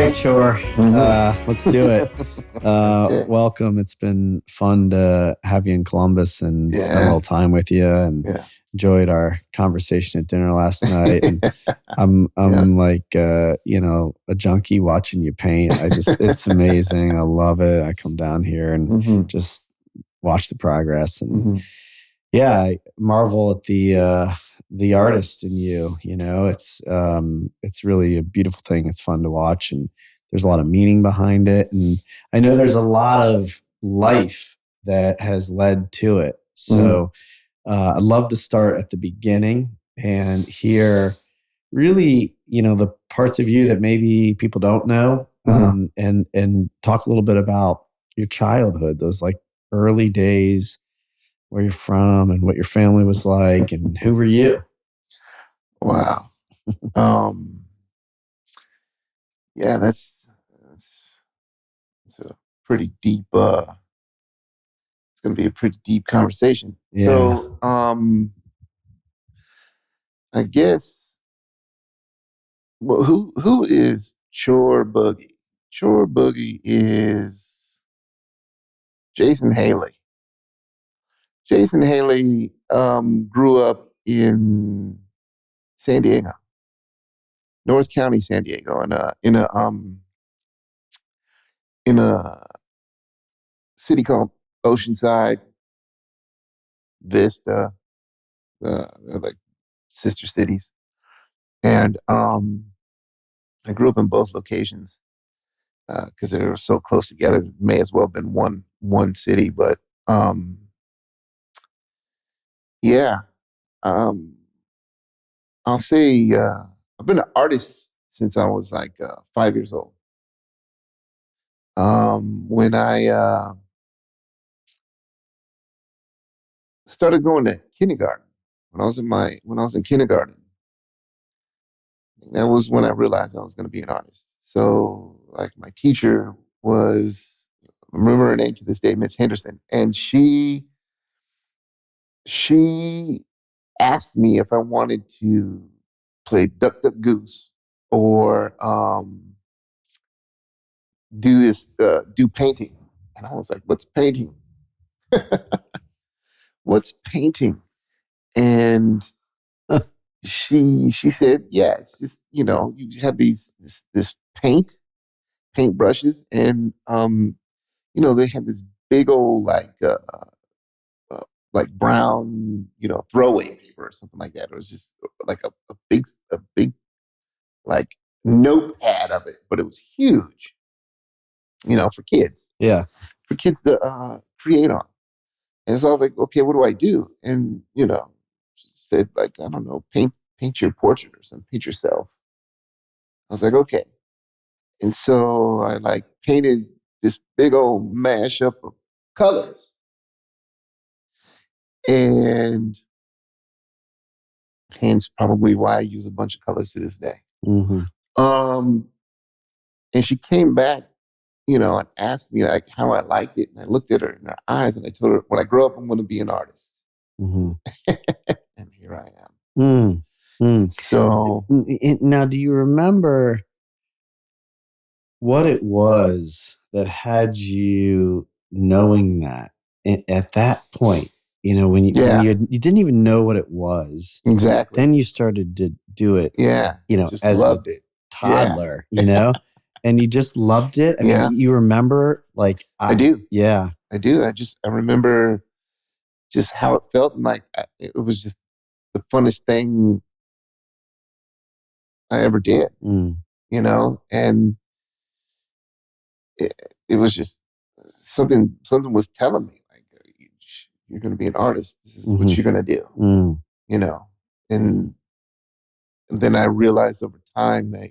right, Chor. Let's do it. Yeah. Welcome. It's been fun to have you in Columbus and spend a Yeah. little time with you, and Yeah. enjoyed our conversation at dinner last night. And I'm Yeah. like a junkie watching you paint. It's amazing. I love it. I come down here and Mhm. just watch the progress, and Mhm. yeah, I marvel at the artist in you. It's really a beautiful thing. It's fun to watch, and there's a lot of meaning behind it. And I know there's a lot of life that has led to it. Mhm. So I'd love to start at the beginning and hear really, the parts of you that maybe people don't know, Mhm. and talk a little bit about your childhood, those like early days, where you're from and what your family was like and who were you. Wow. Um, yeah, that's it's a pretty deep it's gonna be a pretty deep conversation. Yeah. I guess well who is Chor Boogie? Chor Boogie is Jason Haley. Jason Haley grew up in San Diego, North County, San Diego, in a city called Oceanside, Vista, they're like sister cities. And I grew up in both locations because they were so close together. It may as well have been one city, but um, yeah, um, I'll say I've been an artist since I was like 5 years old. When I started going to kindergarten, when I was in kindergarten, that was when I realized I was going to be an artist. So, like, my teacher was, I remember her name to this day, Miss Henderson, and she asked me if I wanted to play Duck Duck Goose or do painting, and I was like, "What's painting? What's painting?" And she said, "Yeah, it's just you have this paint brushes, and they had this big old uh, like brown throwaway paper or something like that. It was just like a big like notepad of it, but it was huge, for kids Yeah. to create on. And so I was like, okay, what do I do? And she said, like, I don't know, paint your portrait or something, paint yourself. I was like, okay. And so I like painted this big old mashup of colors. And hence probably why I use a bunch of colors to this day. Mm-hmm. Um, and she came back, and asked me like how I liked it. And I looked at her in her eyes and I told her, when I grow up, I'm going to be an artist. Mm-hmm. And here I am. Mm. Mm. So, Now, do you remember what it was that had you knowing that at that point? When yeah, you didn't even know what it was, exactly. then you started to do it, Yeah, just as a loved it. Yeah, toddler, and you just loved it. I mean, yeah, you remember, like, I do. yeah. I do. I remember just how it felt. And like, it was just the funnest thing I ever did, Mm, and it was just something was telling me like you're going to be an artist. This is what mm-hmm, you're going to do, mm, you know. And then I realized over time that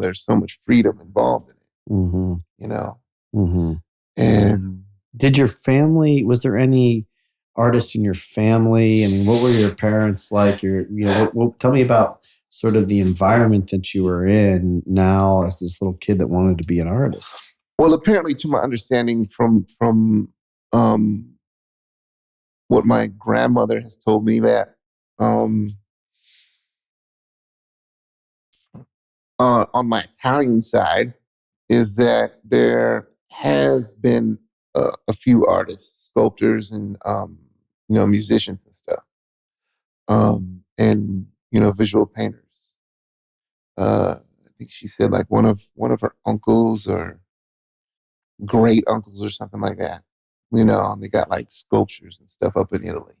there's so much freedom involved in it, mm-hmm, you know. mm-hmm. And Was there any artists in your family? I mean, what were your parents like? Tell me about sort of the environment that you were in now as this little kid that wanted to be an artist. well, apparently, to my understanding from um, what my grandmother has told me, that um, on my Italian side, is that there has been a few artists, sculptors, and musicians and stuff, and visual painters. I think she said like one of her uncles or great uncles or something like that. And they got like sculptures and stuff up in Italy.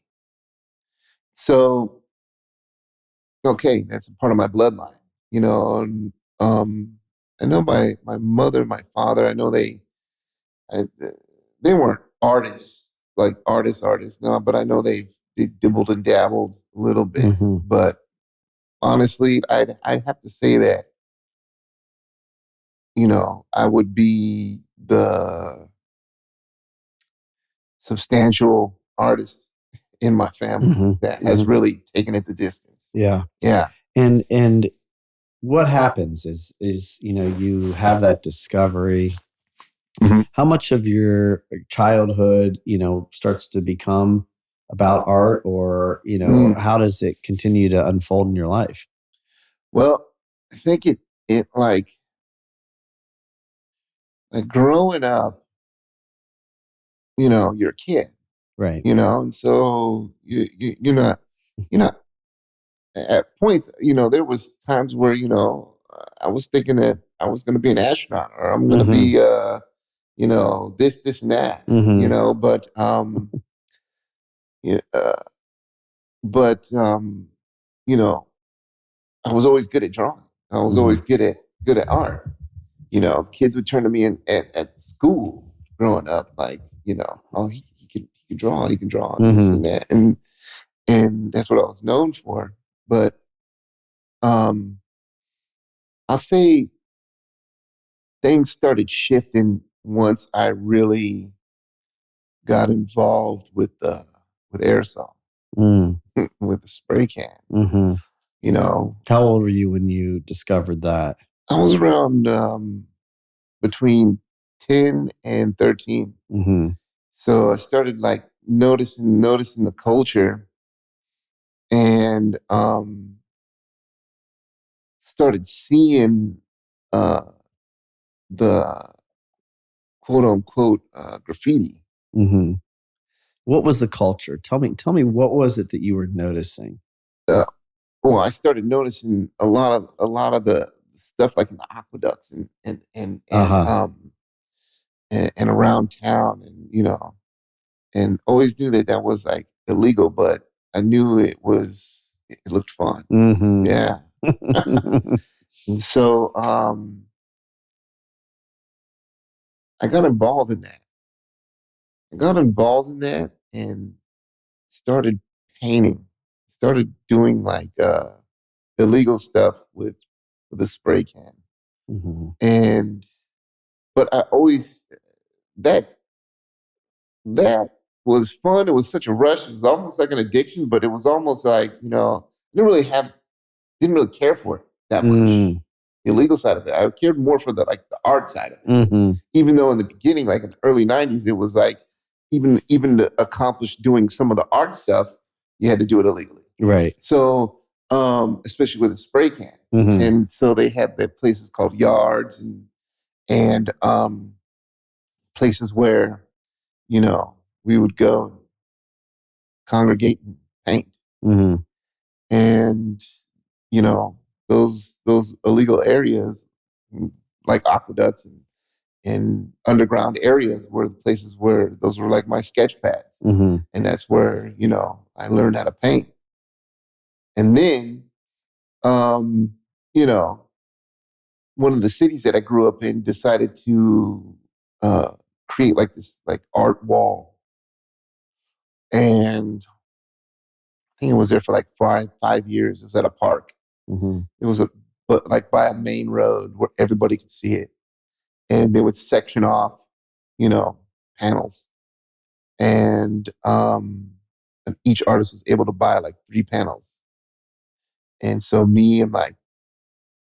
So okay, that's a part of my bloodline. And, I know my mother, my father. I know I, they weren't artists like artists, no, but I know they dibbled and dabbled a little bit. Mm-hmm. But honestly, I'd have to say that I would be the substantial artist in my family Mm-hmm. that has Mm-hmm. really taken it the distance. Yeah. Yeah. And what happens is you have that discovery. Mhm. How much of your childhood starts to become about art, or how does it continue to unfold in your life? Well, I think it like growing up, you're a kid, Right. and so you're not at points, there was times where, I was thinking that I was going to be an astronaut or I'm going to Mm-hmm. be, this and that, Mm-hmm. but, yeah, but you know, I was always good at drawing. I was Mm-hmm. always good at art. Kids would turn to me at school growing up, like, oh, he can draw and this Mm-hmm. and that. And that's what I was known for. But um, I'll say things started shifting once I really got involved with aerosol, Mm. with the spray can. Mm-hmm. You know, How old were you when you discovered that? I was around between 10 and 13. Mm-hmm. So I started like noticing the culture and started seeing uh, the quote unquote graffiti. Mm-hmm. What was the culture? Tell me what was it that you were noticing? Uh, well, I started noticing a lot of the stuff like in the aqueducts Uh-huh. and around town, and always knew that that was like illegal, but I knew it looked fun. Mm-hmm. Yeah. And so I got involved in that. I got involved in that and started painting, started doing like illegal stuff with a spray can. Mm-hmm. And but I always that that was fun. It was such a rush. It was almost like an addiction, but it was almost like, I didn't really care for it that much. Mm. The illegal side of it. I cared more for the art side of it. Mm-hmm. Even though in the beginning, like in the early '90s, it was like even to accomplish doing some of the art stuff, you had to do it illegally. Right. So especially with a spray can. Mm-hmm. And so they had the places called yards and places where, we would go and congregate and paint. Mm-hmm. And, you know, those illegal areas like aqueducts and underground areas were the places where those were like my sketch pads. Mm-hmm. And that's where, I learned how to paint. And then, um, you know, one of the cities that I grew up in decided to uh, create like this like art wall. And I think it was there for like five years. It was at a park. Mm-hmm. It was but like by a main road where everybody could see it. And they would section off, you know, panels. And each artist was able to buy like 3 panels. And so me and like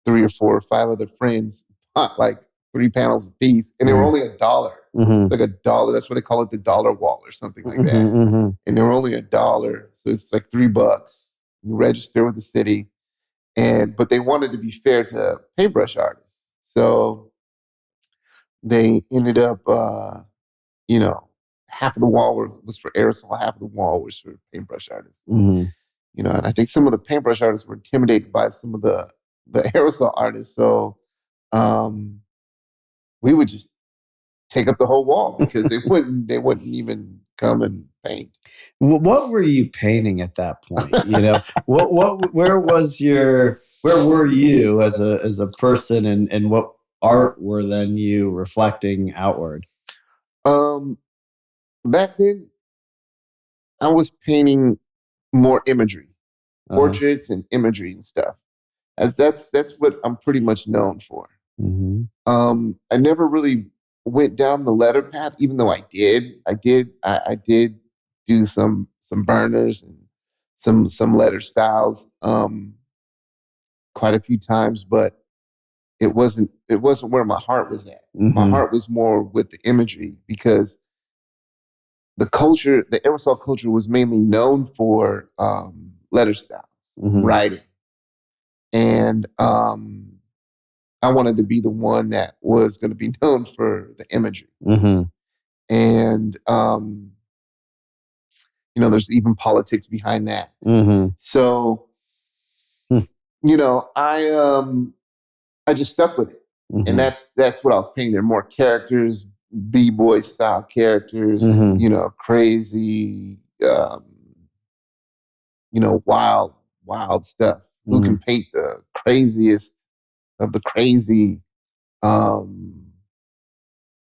3 or 4 or 5 other friends bought like 3 panels a piece, and they were Mm-hmm. only $1. It's Mm-hmm. like $1. That's why they call it the dollar wall or something like that. Mm-hmm. And they were only $1, so it's like $3. You register with the city, but they wanted to be fair to paintbrush artists. So they ended up, you know, half of the wall was for aerosol, half of the wall was for paintbrush artists. Hmm. You know, and I think some of the paintbrush artists were intimidated by some of the aerosol artists. So um, we would just take up the whole wall because they wouldn't even come and paint. What were you painting at that point? You know, where were you as a person, and what art were then you reflecting outward? Um, Back then, I was painting more imagery, Uh-huh. portraits and imagery and stuff. As that's what I'm pretty much known for. Hmm. I never really went down the letter path, even though I did. I did do some burners and some letter styles quite a few times, but it wasn't where my heart was at. My Hmm. heart was more with the imagery because the aerosol culture was mainly known for letter style, Hmm. writing, and I wanted to be the one that was going to be known for the imagery. Hmm. And there's even politics behind that. Hmm. So I just stuck with it, and Hmm. that's what I was painting. There more characters, b-boy style characters, and Hmm. crazy, wild stuff. Who can Hmm. paint the craziest of the crazy um,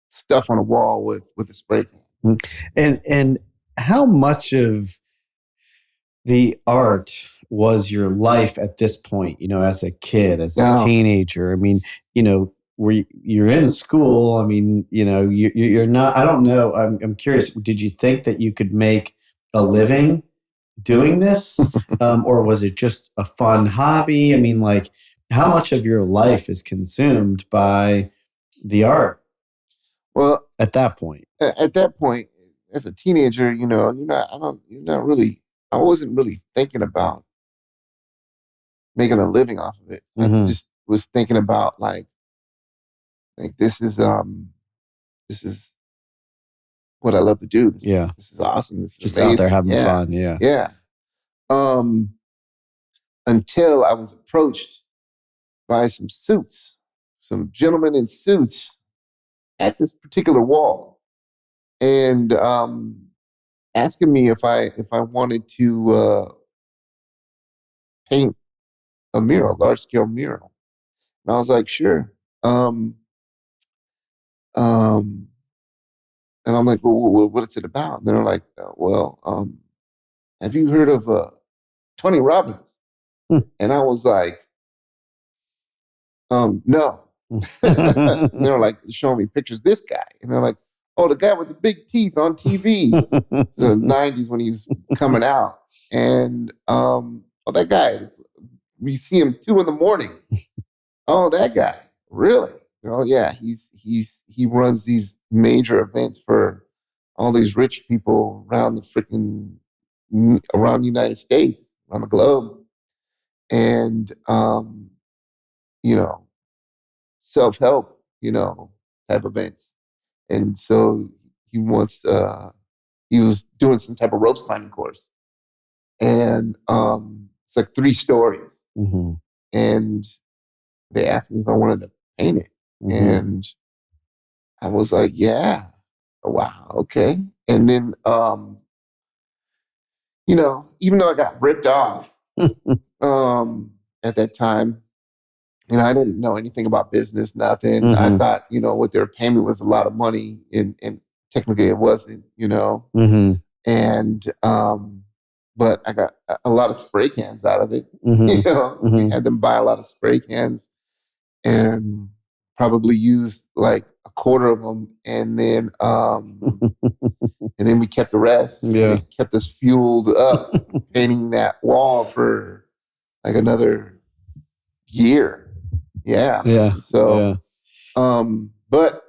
stuff on a wall with a spray can? And how much of the art was your life at this point, you know, as a kid, as a Now, teenager? I mean, you know, you're in school? I mean, you know, you're not, I don't know. I'm curious. Did you think that you could make a living doing this? Or was it just a fun hobby? I mean, like, how much of your life is consumed by the art well, at that point? at that point, as a teenager, you're not really. I wasn't really thinking about making a living off of it. I Hmm. just was thinking about like this is what I love to do. This Yeah. is this is awesome. This is Just out there amazing. having Yeah, fun. Yeah. yeah. Um, until I was approached by some gentlemen in suits at this particular wall, and asking me if I wanted to paint a mural, large scale mural. And I was like, sure. Um, um, and I'm like, well, what's it about? And they're like, have you heard of Tony Robbins? And I was like, no. And they're like showing me pictures of this guy. And they're like, oh, the guy with the big teeth on TV. So 90s when he was coming out. And oh, that guy, you see him 2 in the morning. Oh, that guy. Really? Oh yeah, he runs these major events for all these rich people around the freaking around the United States, around the globe. And you know, self-help, type events. And so he wants he was doing some type of ropes climbing course. And it's like 3 stories. Hmm. And they asked me if I wanted to paint it. Hmm. And I was like, yeah, wow, okay. And then, even though I got ripped off at that time, I didn't know anything about business, nothing. I Hmm. thought, what they were paying me was a lot of money, and technically it wasn't. Hmm. And, but I got a lot of spray cans out of it. Hmm. We Hmm. had them buy a lot of spray cans and probably used like a quarter of them, and then we kept the rest, and Yeah. it kept us fueled up painting that wall for like another year. Yeah. Yeah. So, Yeah. but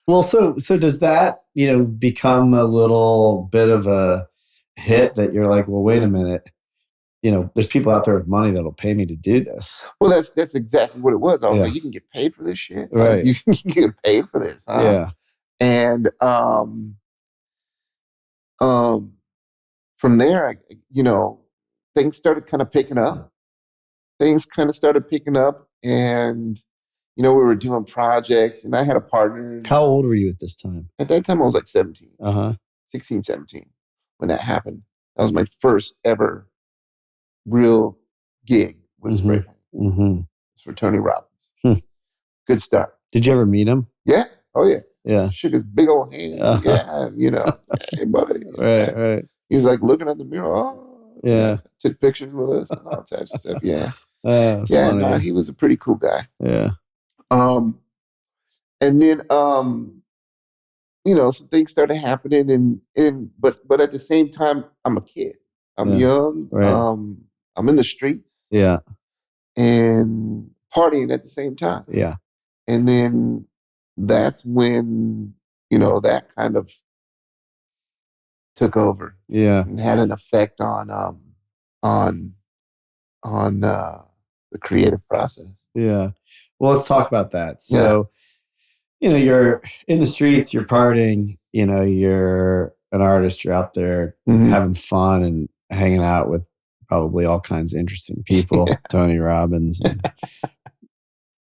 Well, so does that, you know, become a little bit of a hit that you're like, well, wait a minute. there's people out there with money that'll pay me to do this. Well, that's exactly what it was. I was Yeah. like, you can get paid for this shit. Like Right. you can get paid for this, huh? Yeah. And um, from there, things started kind of picking up. Things kind of started picking up, and we were doing projects, and I had a partner. How old were you at this time? At that time, I was like 17, Uh-huh. 16, 17 when that happened. That was my first ever real gig with spray paint. Mm-hmm. It's for Tony Robbins. Hmm. Good start. Did you ever meet him? Yeah. Oh yeah. Yeah. Shook his big old hand. Uh-huh. Yeah. Hey buddy. Right, Yeah. right. He's like looking at the mirror. Oh yeah. Yeah. Took pictures with us and all types of stuff. Yeah. That's Yeah. funny. No, he was a pretty cool guy. Yeah. And then some things started happening, but at the same time, I'm a kid. I'm young. Right. I'm in the streets. Yeah. And partying at the same time. Yeah. And then that's when, that kind of took over. Yeah. And had an effect on the creative process. Yeah. Well, let's talk about that. So, you're in the streets, you're partying, you're an artist, you're out there having fun and hanging out with probably all kinds of interesting people, Tony Robbins and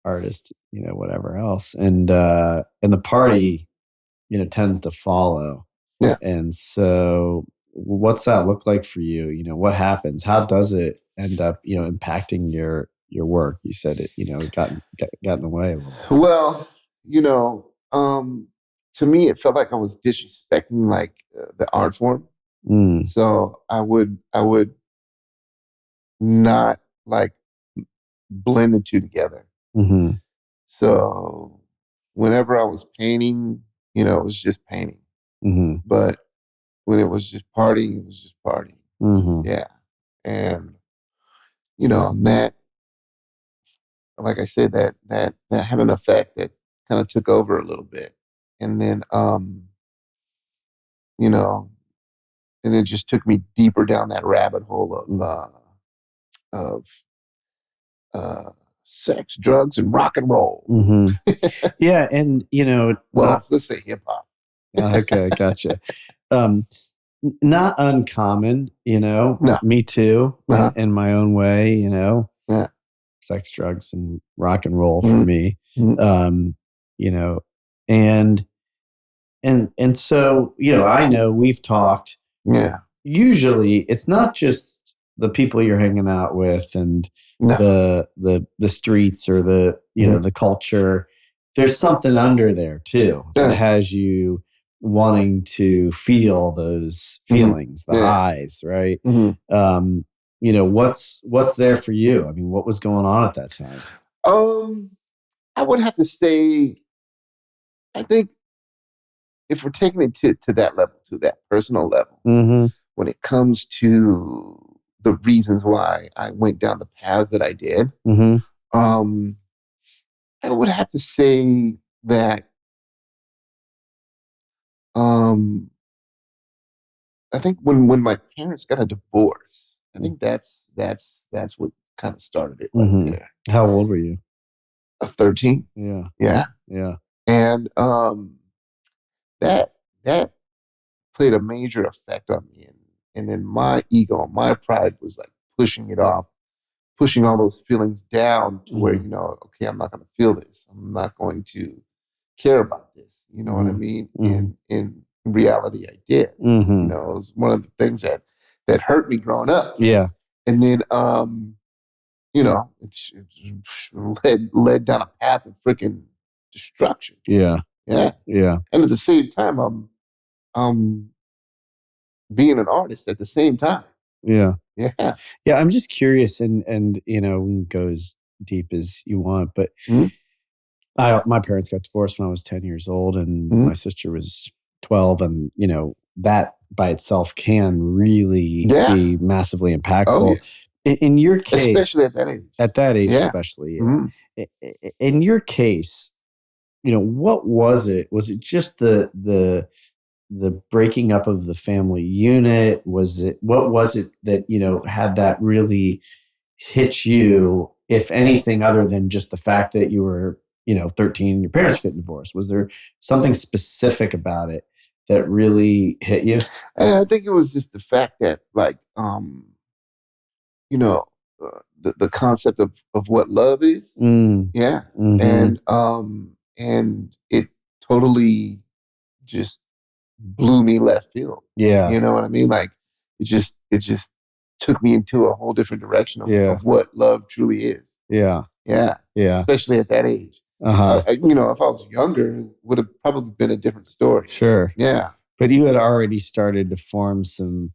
artists, whatever else. And the party, tends to follow. Yeah. And so what's that look like for you? What happens? How does it end up, impacting your work? You said it got in the way a little bit. Well, to me, it felt like I was disrespecting like the art form. So I would not like blend the two together. Mm-hmm. So whenever I was painting, it was just painting. Mm-hmm. But when it was just partying, it was just partying. Mm-hmm. Yeah. And that, like I said, that had an effect that kind of took over a little bit. And then and it just took me deeper down that rabbit hole of sex, drugs, and rock and roll. Mm-hmm. Yeah, and let's say hip hop. Okay, gotcha. Not uncommon, No. Me too, in my own way, Yeah. Sex, drugs, and rock and roll for me. And so I know we've talked. Yeah. Usually, it's not just the people you're hanging out with and the streets or the the culture. There's something under there too that has you wanting to feel those feelings, the highs, right? What's there for you? I mean, what was going on at that time? I would have to say, I think if we're taking it to that level, to that personal level, when it comes to the reasons why I went down the paths that I did, I would have to say that I think when my parents got a divorce, I think that's what kind of started it right there. How old were you? 13. Yeah. Yeah. Yeah. And that played a major effect on me. And then my ego, my pride was like pushing it off, pushing all those feelings down to where, okay, I'm not going to feel this. I'm not going to care about this. You know what I mean? In reality, I did. It was one of the things that hurt me growing up. Yeah. And then, it's led down a path of freaking destruction. Yeah. Yeah. Yeah. And at the same time, I'm being an artist at the same time. Yeah. Yeah. Yeah. I'm just curious and we can go as deep as you want, but my parents got divorced when I was 10 years old and my sister was 12. And, that by itself can really be massively impactful. Oh, yeah. In your case, especially at that age. At that age, especially. In your case, what was it? Was it just the the breaking up of the family unit? Was it, what was it that, had that really hit you, if anything, other than just the fact that you were, 13 and your parents get divorced? Was there something specific about it that really hit you? And I think it was just the fact that, like, you know, the concept of what love is. Mm. Yeah. Mm-hmm. And it totally just blew me left field. Yeah. You know what I mean? Like, it just took me into a whole different direction Yeah. of what love truly is. Yeah. Yeah. Yeah. Especially at that age. Uh-huh. If I was younger, it would have probably been a different story. Sure. Yeah. But you had already started to form some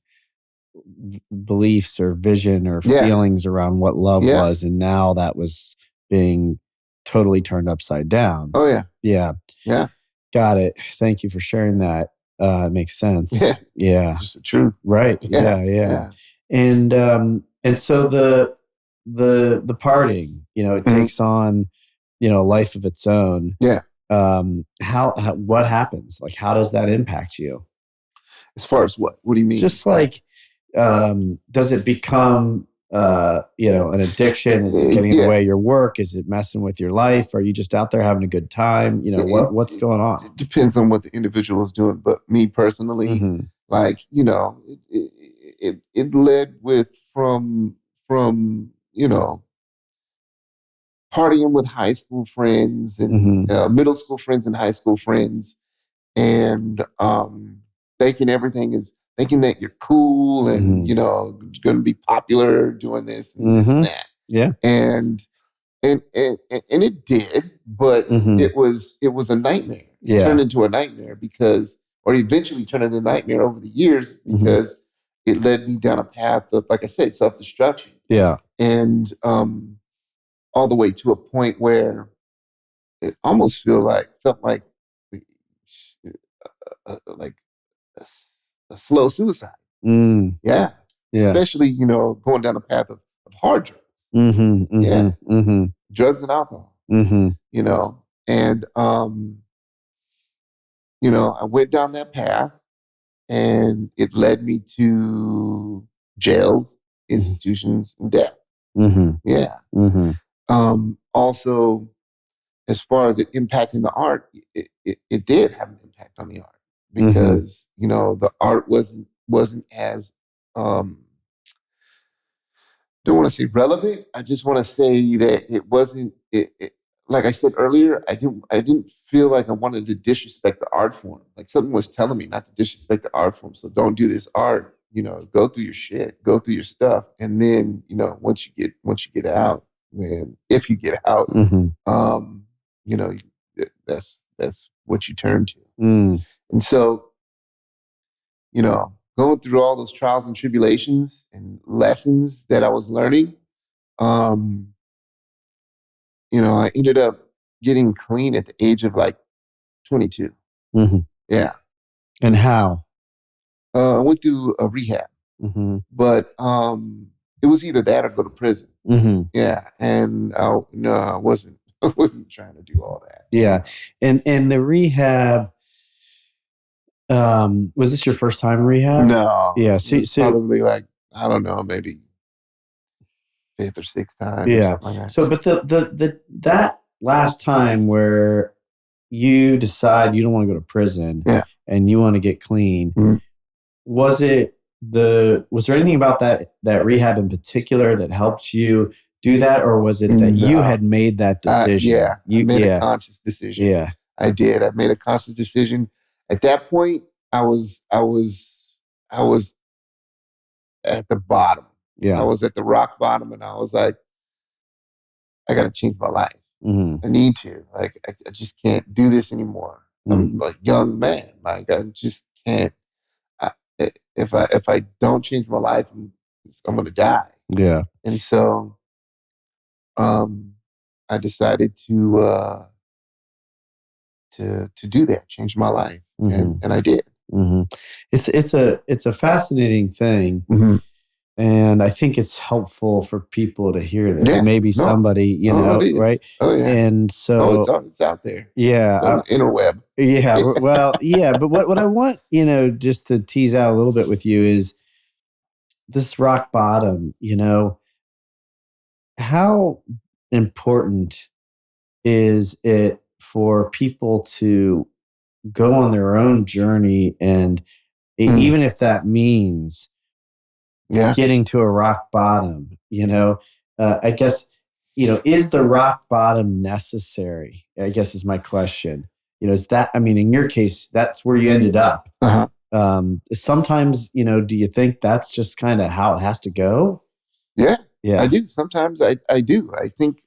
beliefs or vision or Yeah. feelings around what love Yeah. was, and now that was being totally turned upside down. Oh yeah. Yeah. Yeah. Got it. Thank you for sharing that. It makes sense. Yeah. Yeah. Just the truth. Right. Yeah. Yeah. And so the parting, it Mhm. takes on, a life of its own. Yeah. How what happens? Like, how does that impact you? As far as what? What do you mean? Just like, does it become, an addiction? Is it getting in the Yeah. way of your work? Is it messing with your life? Are you just out there having a good time? What's going on? It depends on what the individual is doing. But me personally, Mm-hmm. like, it led with from partying with high school friends and Mm-hmm. middle school friends and high school friends, and thinking everything is thinking that you're cool and Mm-hmm. going to be popular doing this and this and Mm-hmm. that, Yeah. and and it did, but Mm-hmm. it was a nightmare. It Yeah. turned into a nightmare or eventually turned into a nightmare over the years because it led me down a path of, like I said, self destruction. Yeah. And all the way to a point where it almost felt like like a slow suicide. Mm. Yeah, Yeah. especially going down a path of hard drugs. Mm-hmm. Yeah, Mm-hmm. Mm-hmm. drugs and alcohol. Mm-hmm. And I went down that path, and it led me to jails, institutions, and death. Mm-hmm. Yeah. Mm-hmm. Also, as far as it impacting the art, it did have an impact on the art Mm-hmm. because the art wasn't as don't want to say relevant. I just want to say that it wasn't. Like I said earlier, I didn't feel like I wanted to disrespect the art form. Like something was telling me not to disrespect the art form. So don't do this art. Go through your shit, go through your stuff, and then once you get out, man, if you get out, Mm-hmm. um, you know, that's what you turn to. Mm. And so, going through all those trials and tribulations and lessons that I was learning, um, I ended up getting clean at the age of like 22. Mm-hmm. Yeah. And how? I went through a rehab, Mm-hmm. but it was either that or go to prison. Mm-hmm. Yeah. And no, I wasn't, I wasn't trying to do all that. Yeah. And the rehab, was this your first time in rehab? No, Yeah. it was So probably like, I don't know, maybe fifth or sixth time or yeah. something like that. So, but that last time where you decide you don't want to go to prison Yeah. and you want to get clean, Mhm. was there anything about that rehab in particular that helped you do that, or was it that you No. had made that decision? Yeah, I made a conscious decision. Yeah. I did. I made a conscious decision. At that point, I was at the bottom. I Yeah. was at the rock bottom, and I was like, I got to change my life. Mm-hmm. I need to. Like, I just can't do this anymore. I'm a young man. Like, I just can't. I, if I don't change my life, I'm going to die. Yeah. And so, I decided to do that, change my life, Mm-hmm. and I did. Mm-hmm. It's a fascinating thing. Mm-hmm. And I think it's helpful for people to hear this. Yeah. Maybe No. somebody, Oh, it is. right? Oh, yeah. And Oh, so, it's out there. yeah, It's on the interweb. yeah, well, yeah, but what I want, just to tease out a little bit with you is this rock bottom, how important is it for people to go on their own journey and Mm, even if that means yeah. getting to a rock bottom, I guess, is the rock bottom necessary? I guess is my question. Is that, I mean, in your case, that's where you ended up. Uh-huh. Sometimes, do you think that's just kind of how it has to go? Yeah, I Yeah. do. Sometimes I do. I think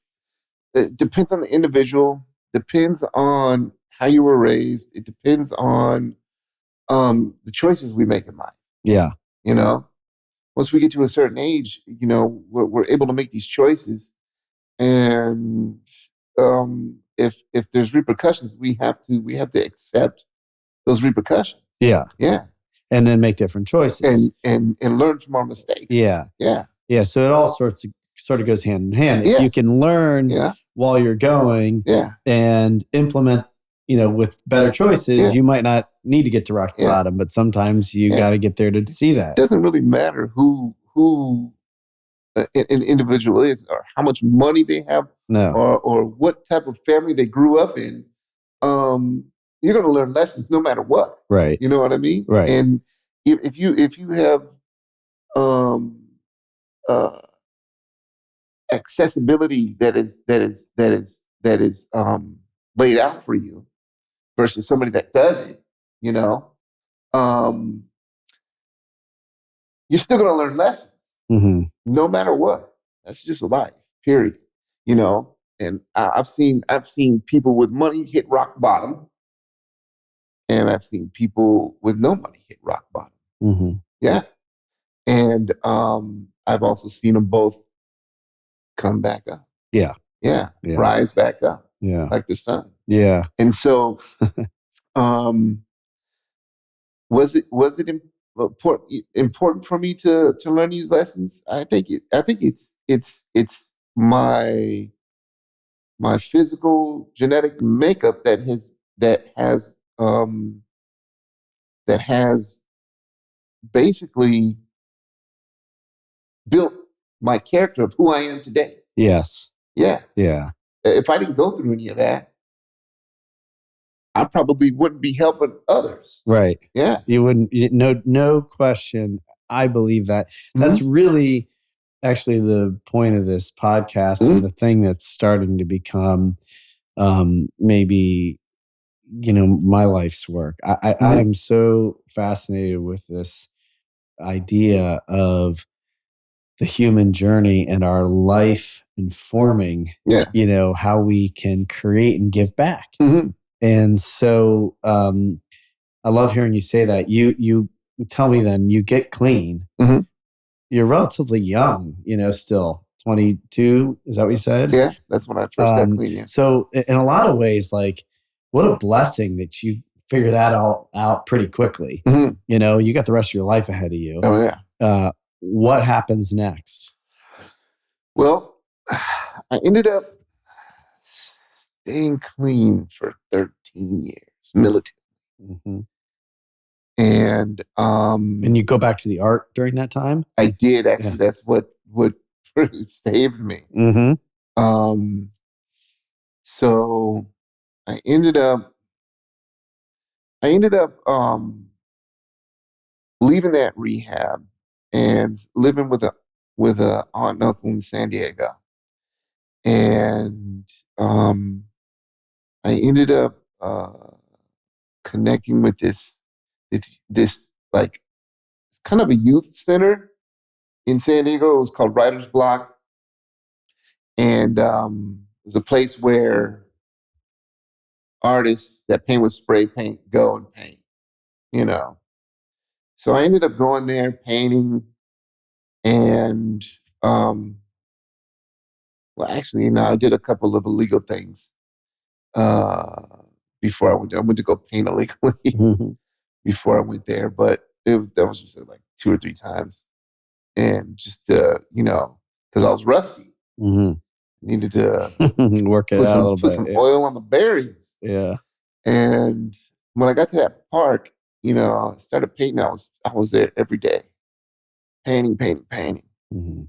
it depends on the individual, depends on how you were raised. It depends on the choices we make in life. Yeah. You know, once we get to a certain age, we're able to make these choices, and if there's repercussions, we have to accept those repercussions. Yeah. Yeah, And then make different choices. and learn from our mistakes. Yeah. Yeah, Yeah. So it all sort of goes hand in hand. If yeah, you can learn yeah, while you're going yeah, and implement, with better choices, yeah, you might not need to get to rock yeah, bottom, but sometimes you yeah. got to get there to see It that. doesn't really matter who an individual is, or how much money they have, No. or what type of family they grew up in. Um, you're going to learn lessons no matter what. Right. You know what I mean? Right. And if you have um, uh, accessibility that is laid out for you versus somebody that doesn't, you know, um, you're still going to learn lessons Mm-hmm. no matter what. That's just life, period. And I've seen people with money hit rock bottom, and I've seen people with no money hit rock bottom. Mm-hmm. Yeah, and I've also seen them both come back up. Yeah. Yeah, Yeah. rise back up Yeah. like the sun. Yeah. And so, um, was it important for me to learn these lessons? I think it's my physical genetic makeup that has basically built my character of who I am today. Yes. Yeah. Yeah. If I didn't go through any of that, I probably wouldn't be helping others. Right. Yeah. You wouldn't, no question. I believe that. That's Mhm. really actually the point of this podcast and Mhm. the thing that's starting to become maybe, my life's work. I Mhm. am so fascinated with this idea of the human journey and our life informing, Yeah. how we can create and give back. Mhm. And so I love hearing you say that. You tell me then you get clean. Mhm. You're relatively young, still 22. Is that what you said? Yeah. That's when I first got clean. Yeah. So in a lot of ways, like what a blessing that you figure that all out pretty quickly. Mhm. You got the rest of your life ahead of you. Oh yeah. What happens next? Well, I ended up staying clean for 13 years, military. Hmm. And And you go back to the art during that time? I did Yeah. actually. That's what saved me. Hmm. Um, so I ended up I ended up leaving that rehab and living with a aunt and uncle in San Diego, and um, I ended up connecting with this like it's kind of a youth center in San Diego. It was called Writer's Block, and it was a place where artists that paint with spray paint go and paint. You know, so I ended up going there painting, and well, actually, I did a couple of illegal things uh, before I went there. I went to go paint illegally Hmm. before I went there, but that was just like two or three times. and just because I was rusty, Mm-hmm. needed to Work it out a little put bit. some oil on the bearings. Yeah. And when I got to that park, I started painting. I was there every day, painting, painting, painting, Mm-hmm.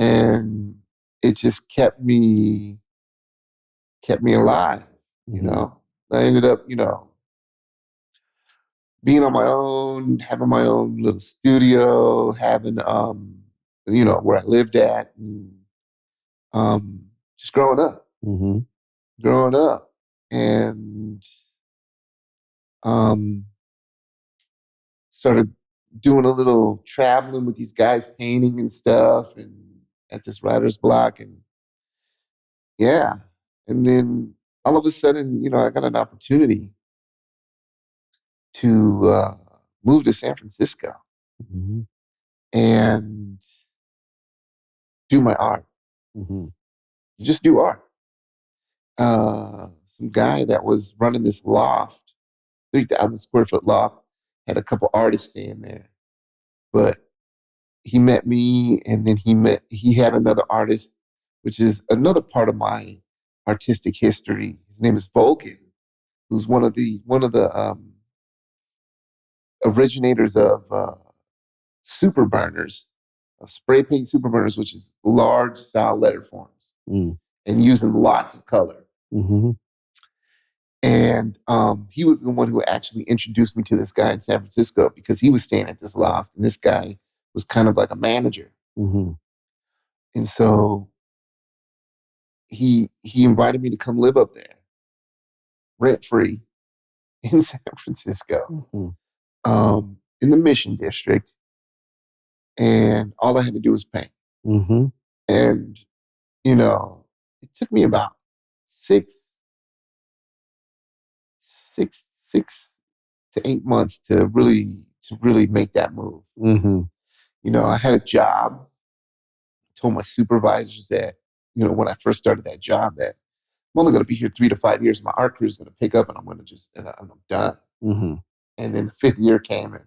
and it just kept me alive. You Mm-hmm. know, I ended up being on my own, having my own little studio, having where I lived at, and um, just Mm-hmm. growing up, and um, started doing a little traveling with these guys, painting and stuff, and at this writer's block, and yeah, and then all of a sudden, I got an opportunity to move to San Francisco Mm-hmm. and do my art, Mm-hmm. just do art. Some guy that was running this loft, 3,000 square foot loft, had a couple artists staying there. But he met me, and then he had another artist, which is another part of my artistic history. His name is Vulcan, who's one of the originators of super burners, spray paint super burners, which is large style letter forms Mm. and using lots of color. Mm-hmm. And he was the one who actually introduced me to this guy in San Francisco because he was staying at this loft, and this guy was kind of like a manager. Mm-hmm. And so he invited me to come live up there, rent free, in San Francisco, Mm-hmm. in the Mission District, and all I had to do was paint. Mm-hmm. And you know, it took me about six, six to 8 months to really make that move. Mm-hmm. I had a job. Told my supervisors that, when I first started that job, that I'm only going to be here 3 to 5 years. My art career is going to pick up, and I'm going to and I'm done. Mm-hmm. And then the fifth year came, and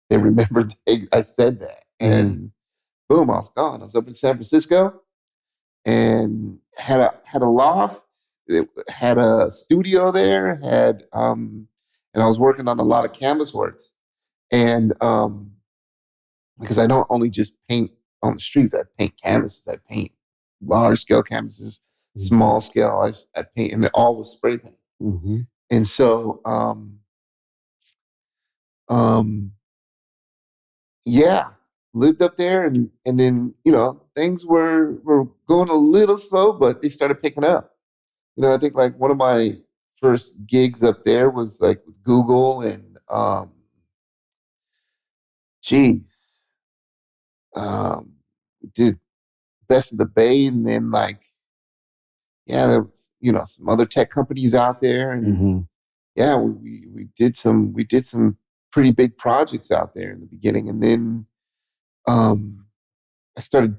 they remembered I said that, and boom, I was gone. I was up in San Francisco and had a loft, it had a studio there, and I was working on a lot of canvas works, and because I don't only just paint on the streets. I paint canvases. I paint large scale canvases, Mm-hmm. small scale. I paint, and they all with spray paint. Mm-hmm. And so, um, yeah, lived up there, and then things were going a little slow, but they started picking up. I think like one of my first gigs up there was like with Google and geez, um, did Best of the Bay, and then like yeah, there was some other tech companies out there, and Mm-hmm. yeah, we did some pretty big projects out there in the beginning, and then I started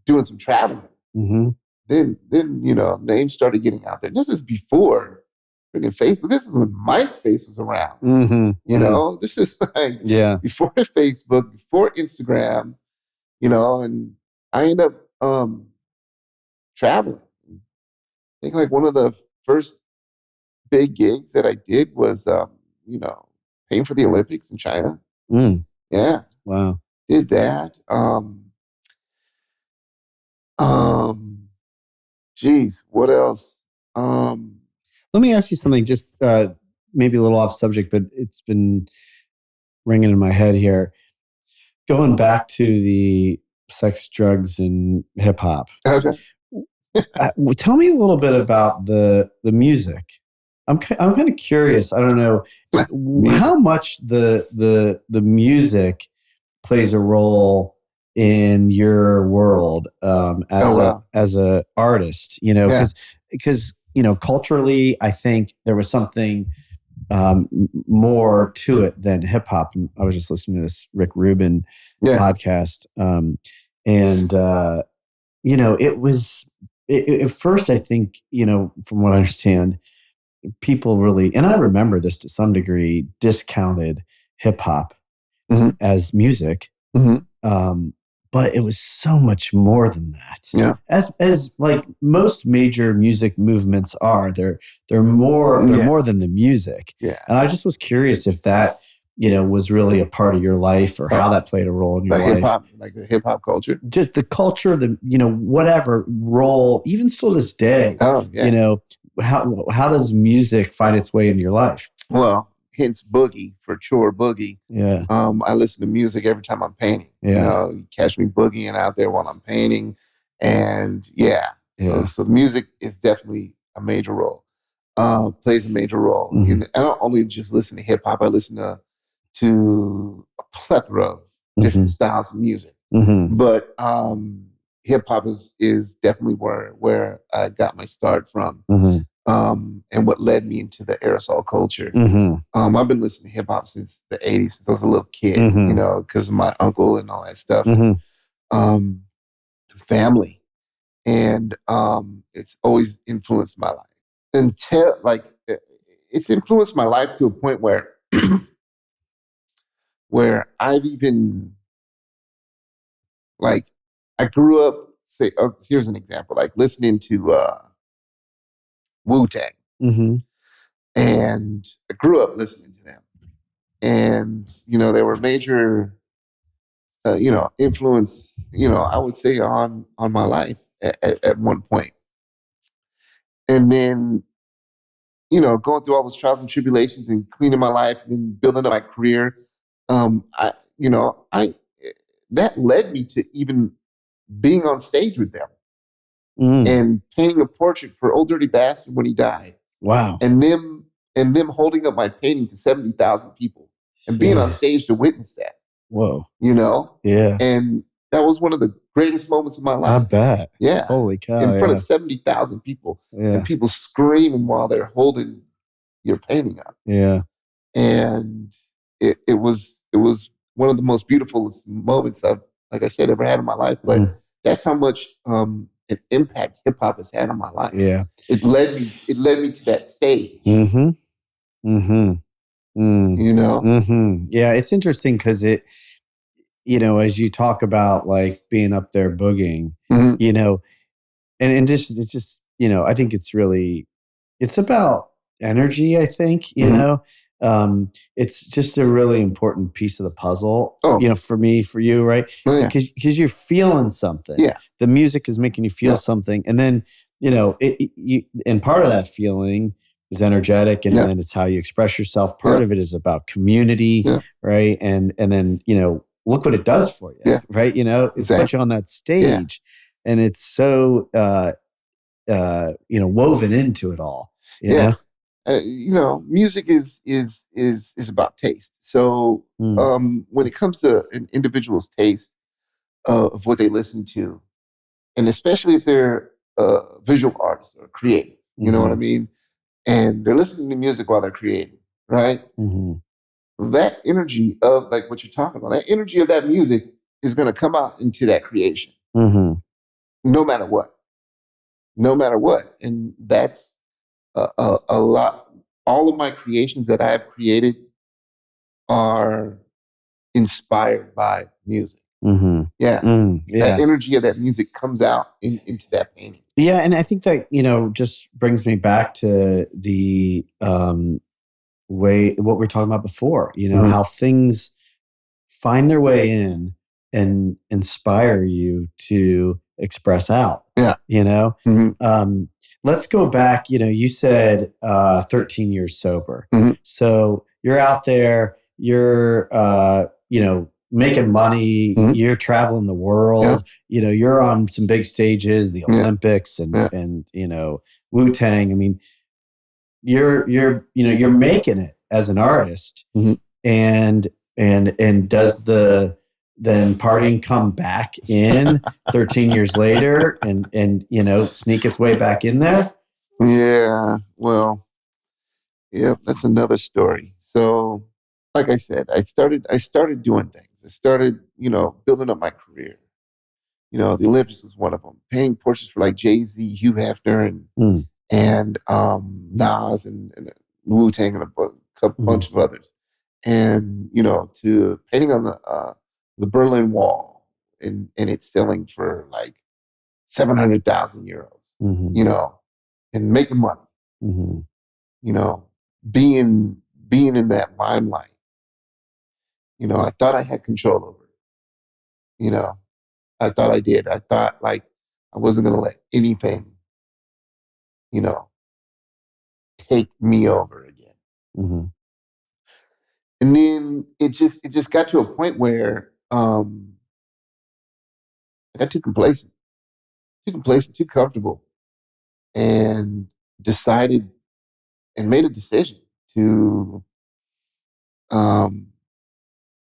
doing some traveling. Mm-hmm. Then names started getting out there. This is before freaking Facebook. This is when MySpace was around. Mm-hmm. This is like Yeah. before Facebook, before Instagram. And I end up traveling. I think like one of the first big gigs that I did was, paying for the Olympics in China. Mm. Yeah, Wow. did that. Um, geez, what else? Um, Let me ask you something, just maybe a little off subject, but it's been ringing in my head here. Going back to the sex, drugs, and hip hop. okay. Tell me a little bit about the music. I'm kind of curious. I don't know Music. how much the music plays a role in your world Oh wow. as a artist. Yeah. Because culturally, I think there was something more to it than hip hop. And I was just listening to this Rick Rubin Yeah. podcast, and it was at first. I think from what I understand, people really, and I remember this to some degree, discounted hip hop hmm as music. hmm Um, but it was so much more than that. Yeah. As like most major music movements are, they're Yeah. more than the music. Yeah. And I just was curious if that, was really a part of your life or how Oh, that played a role in your the hip life. hop, like the hip hop culture. Just the culture, the whatever role, even still this day, Oh, you yeah. know, how does music find its way into your life? Well, hence boogie for chore boogie. Yeah, I listen to music every time I'm painting. yeah, You catch me boogieing out there while I'm painting, and yeah. So, yeah. so music is definitely a major role. Plays a major role. Hmm. I don't only just listen to hip hop. I listen to a plethora of different Hmm. styles of music. Hmm. But hip hop is definitely where I got my start from, Hmm. and what led me into the aerosol culture. Hmm. I've been listening to hip hop since the '80s, since I was a little kid, Hmm. because of my uncle and all that stuff, and Hmm. um, family, and it's always influenced my life. Until it's influenced my life to a point where I've even like I grew up. Say, here's an example: like listening to Wu Tang, Hmm. and I grew up listening to them, and they were major influence, I would say on my life at one point. And then, going through all those trials and tribulations and cleaning my life and then building up my career, I that led me to even being on stage with them Mm. and painting a portrait for Old Dirty Bastard when he died, Wow. and them holding up my painting to 70,000 people and being on Jeez. stage to witness that. Whoa. you know? Yeah. And that was one of the greatest moments of my I life. bet. Yeah. Holy In cow. front of Yeah. 70,000 people and Yeah. people screaming while they're holding your painting up. Yeah. And it was one of the most beautiful moments I've, like I said, ever had in my life. But Mm. that's how much an impact hip hop has had on my life. Yeah. It led me to that stage. Mm-hmm. Mm-hmm. Mm. You know? Mm-hmm. Yeah. It's interesting because as you talk about like being up there boogieing, Mhm. you know, and just it's just I think it's about energy. I think Mhm. it's just a really important piece of the puzzle, Oh, for me, for you, right? oh yeah. Because you're feeling something. Yeah. The music is making you feel Yeah. something, and then and part of that feeling is energetic, and Yeah. then it's how you express yourself. Part Yeah. of it is about community, Yeah. right? And then look what it does for you, Yeah. right? It's put you Exactly. on that Yeah. stage, and it's so woven into it all, you Yeah. know? Music is about taste. So Mm. when it comes to an individual's taste of what they listen to, and especially if they're visual artists or creative, you know what I Hmm. mean? And they're listening to music while they're creating, right? Hmm. That energy of like what you're talking about, that energy of that music is going to come out into that creation, Hmm. no matter what, no matter what. And that's a lot. All of my creations that I have created are inspired by music. Hmm. Yeah. That Yeah. energy of that music comes out into that painting. Yeah. And I think that, just brings me back to the way, what we were talking about before, Mhm. how things find their way in and inspire you to express out, Yeah. you know? Hmm. Um, let's go back, you said 13 years sober. Hmm. So you're out there, you're, making money, Hmm. you're traveling the Yeah. world, you're on some big stages, the Yeah. Olympics and, Yeah. Wu-Tang. I mean, you're making it as an artist, Hmm. and does the then partying come back in 13 years later and sneak its way back in there? Yeah. Well, yeah, that's another story. So, like I said, I started doing things. I started, building up my career. The Olympics was one of them. Painting portraits for like Jay-Z, Hugh Hefner, and Mm, Nas and Wu Tang and a mm, bunch of others, and to painting on the Berlin Wall, and it's selling for like 700,000 euros, Mm-hmm. you know, and making money, Mm-hmm. you know, being in that limelight. I thought I had control over it. You know, I thought I did. I thought like I wasn't gonna let anything, you know, take me over again. Mm-hmm. And then it just got to a point where I got too complacent, too comfortable, and decided and made a decision to um,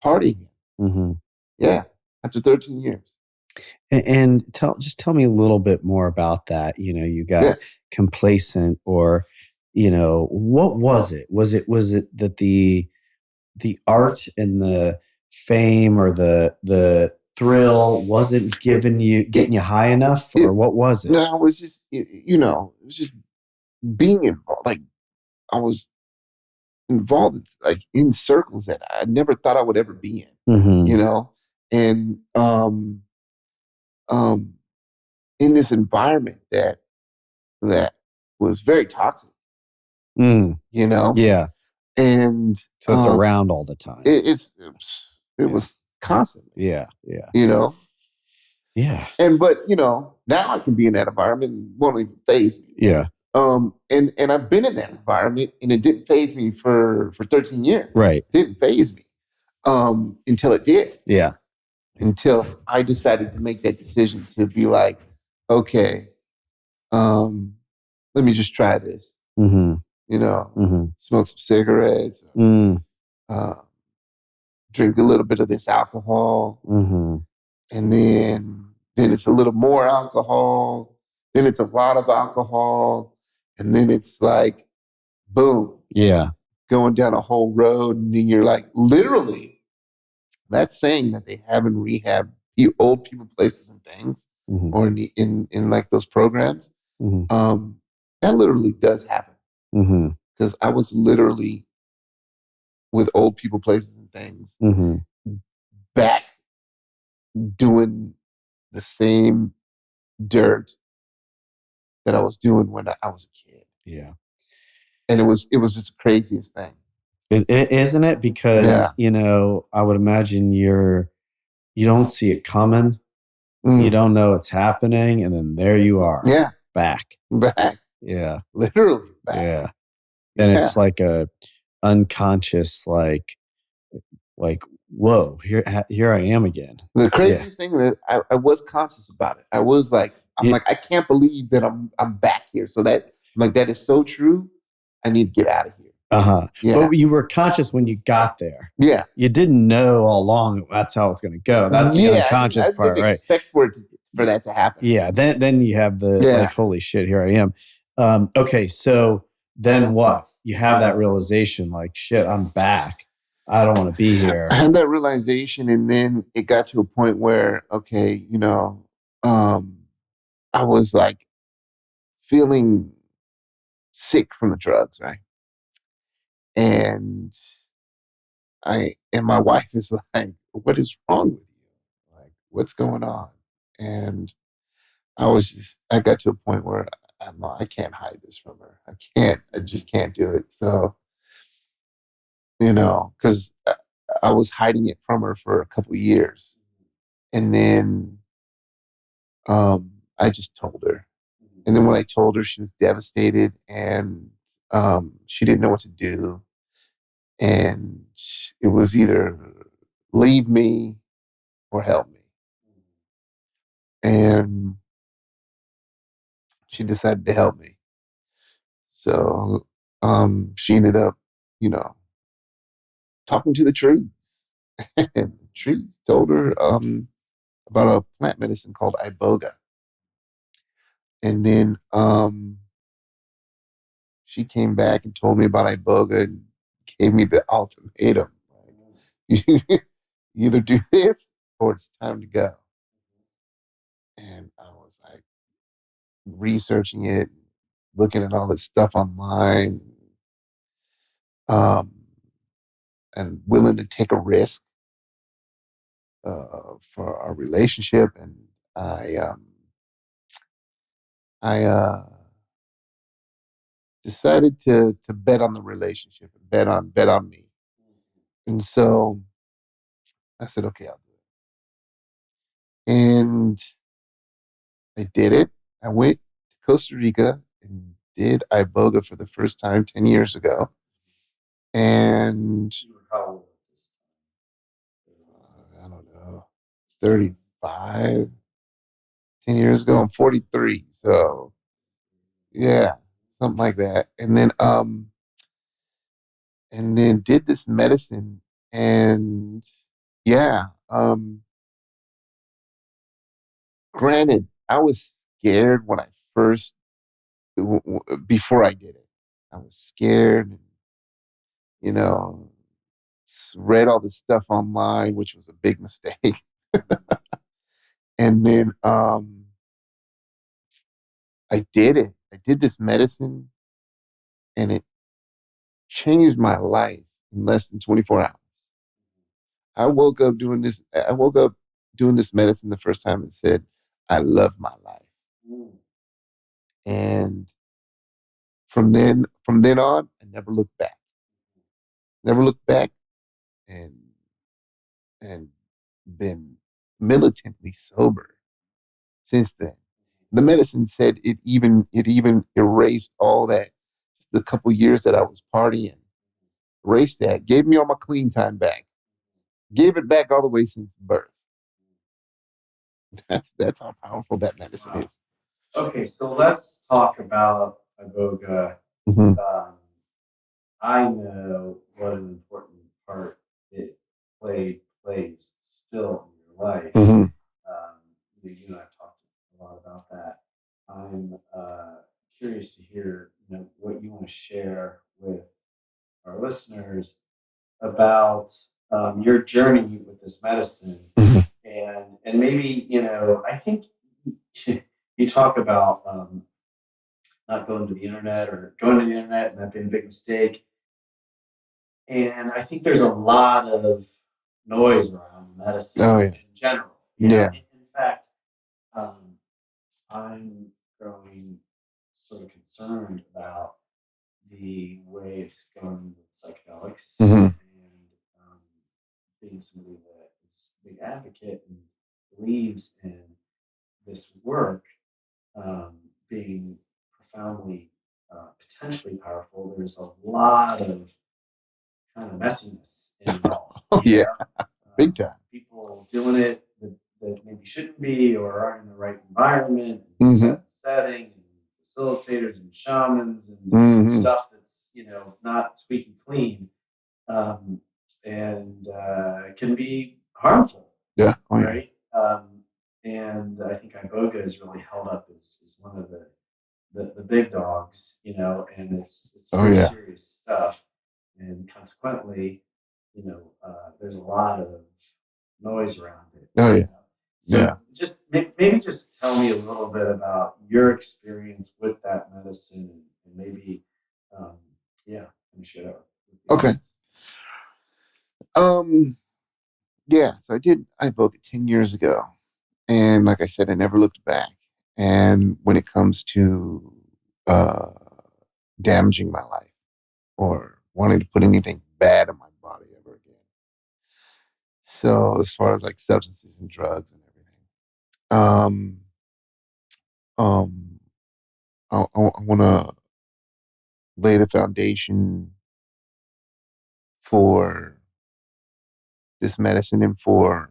party again. Mm-hmm. Yeah, after 13 years. And tell me a little bit more about that. You got Yeah, complacent, or what was it? Was it that the art and the fame or the thrill wasn't getting it you high enough, or it what was it? no, it was just it was just being involved. Like I was involved like in circles that I never thought I would ever be in. Mm-hmm. You know, and um, in this environment that was very toxic. Mm, You know, yeah. and So it's around all the time. it Yeah. was constantly. Yeah. Yeah. You know, Yeah. but now I can be in that environment and won't even phase me. Yeah. And I've been in that environment and it didn't phase me for 13 years. Right. It didn't phase me until it did. Yeah. Until I decided to make that decision to be like, okay, um, let me just try this. Mm-hmm. Mm-hmm. Smoke some cigarettes, Mm, uh, drink a little bit of this alcohol, mm-hmm. and then it's a little more alcohol, then it's a lot of alcohol, and then it's like boom, Yeah. going down a whole road, and then you're like literally that saying that they have in rehab, old people, places, and things, Mm-hmm. or in like those programs. Mm-hmm. Um, that literally does happen Mm-hmm. because I was literally with old people, places, and things Mm-hmm. back doing the same dirt that I was doing when I was a kid, Yeah. and it was just the craziest thing. Isn't it? Yeah. Because, I would imagine you don't see it coming. You Mm. don't know it's happening. And then there you are, Yeah. back. Back. Yeah. Literally back. Yeah. And Yeah. it's like a unconscious, like, whoa, here I am again. The Yeah. craziest thing that I was conscious about it. I was like, I'm Yeah. like, I can't believe that I'm back here. So that I'm like, that is so true. I need to get out of here. Uh-huh. Yeah. But you were conscious when you got there. Yeah. You didn't know all along that's how it's going to go. That's the Yeah. unconscious I part, didn't right? expect for that to happen. Yeah. Then you have the like, Yeah. holy shit, here I am. Okay, so then what? You have that realization, like, shit, I'm back. I don't want to be I here. had that realization, and then it got to a point where, okay, um, I was like feeling sick from the drugs, right? And my wife is like, "What is wrong with you? Like, what's going on?" And I got to a point where I can't hide this from her. I just can't do it. So, because I was hiding it from her for a couple of years, and then I just told her. And then when I told her, she was devastated and she didn't know what to do. And it was either leave me or help me. And she decided to help me. So she ended up, you know, talking to the trees. And the trees told her about a plant medicine called iboga. And then she came back and told me about iboga and gave me the ultimatum. You either do this or it's time to go. And I was like researching it, looking at all this stuff online, um, and willing to take a risk for our relationship, and I um, I decided to bet on the relationship and bet on me. And so I said, okay, I'll do it. And I did it. I went to Costa Rica and did iboga for the first time 10 years ago. And I don't know, 35, 10 years ago. I'm 43. So yeah, something like that. And then did this medicine, and yeah, granted, I was scared when I first before I did it. I was scared, and you know, read all this stuff online, which was a big mistake. And then I did it. I did this medicine, and it changed my life in less than 24 hours. I woke up doing this medicine the first time and said, I love my life. And from then on, I never looked back. Never looked back, and and been militantly sober since then. The medicine said it even erased all that, just the couple years that I was partying, erased that, gave me all my clean time back, gave it back all the way since birth. That's how powerful that medicine is. Okay, so let's talk about iboga. Mhm. I know what an important part it plays still in your life. Mhm. You and I have talked a lot about that. I'm curious to hear what you want to share with our listeners about your journey with this medicine, Mhm. and maybe I think you talk about not going to the internet or going to the internet and that being a big mistake. And I think there's a lot of noise around medicine Oh yeah. in general. Yeah. In fact, um, I'm growing sort of concerned about the way it's going with psychedelics, Mhm. and being somebody that is a big advocate and believes in this work um, being profoundly potentially powerful. There's a lot of kind of messiness involved. Oh yeah. Big time. People doing it that maybe shouldn't be or aren't in the right environment and Mhm. setting and facilitators and shamans and Mhm. stuff that's not squeaky clean, um, and can be harmful, Yeah. Oh yeah. right? And I think iboga is really held up as one of the big dogs, and it's Oh very yeah. serious stuff, and consequently, there's a lot of noise around it. Oh yeah. So Yeah. just maybe just tell me a little bit about your experience with that medicine, and maybe, um, yeah, and share that with the Okay. audience. Um. Yeah. So I broke it 10 years ago, and like I said, I never looked back. And when it comes to uh, damaging my life or wanting to put anything bad in my body ever again. So as far as like substances and drugs and everything, um, um, I want to lay the foundation for this medicine and for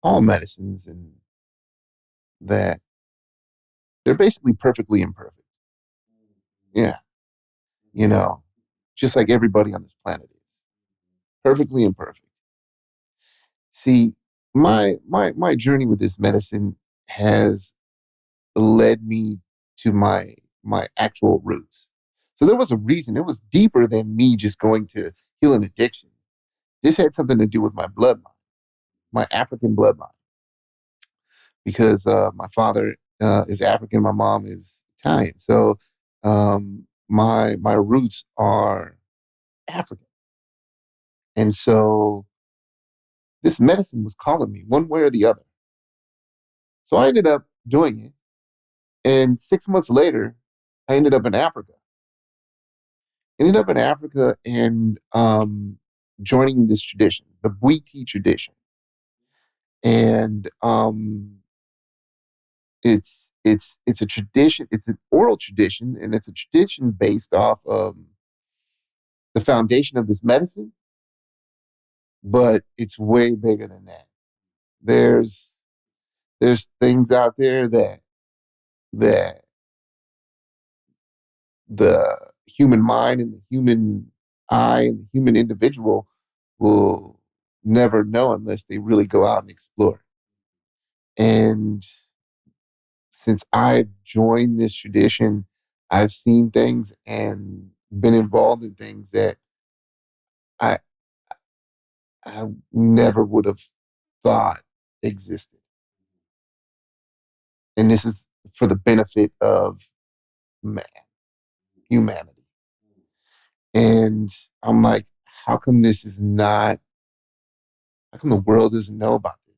all medicines, and that they're basically perfectly imperfect. Yeah, you know, just like everybody on this planet is perfectly imperfect. See, my journey with this medicine has led me to my actual roots. So there was a reason. It was deeper than me just going to heal an addiction. This had something to do with my bloodline, my African bloodline, because my father is African, my mom is Italian. So my roots are African, and so this medicine was calling me one way or the other. So I ended up doing it. And 6 months later, I ended up in Africa. Ended up in Africa and joining this tradition, the Bwiti tradition. And it's a tradition, it's an oral tradition, and it's a tradition based off of the foundation of this medicine, but it's way bigger than that. There's there's things out there that the human mind and the human eye and the human individual will never know unless they really go out and explore. And since I've joined this tradition, I've seen things and been involved in things that I I never would have thought existed. And this is for the benefit of man, humanity. And I'm like, how come this is not, how come the world doesn't know about this?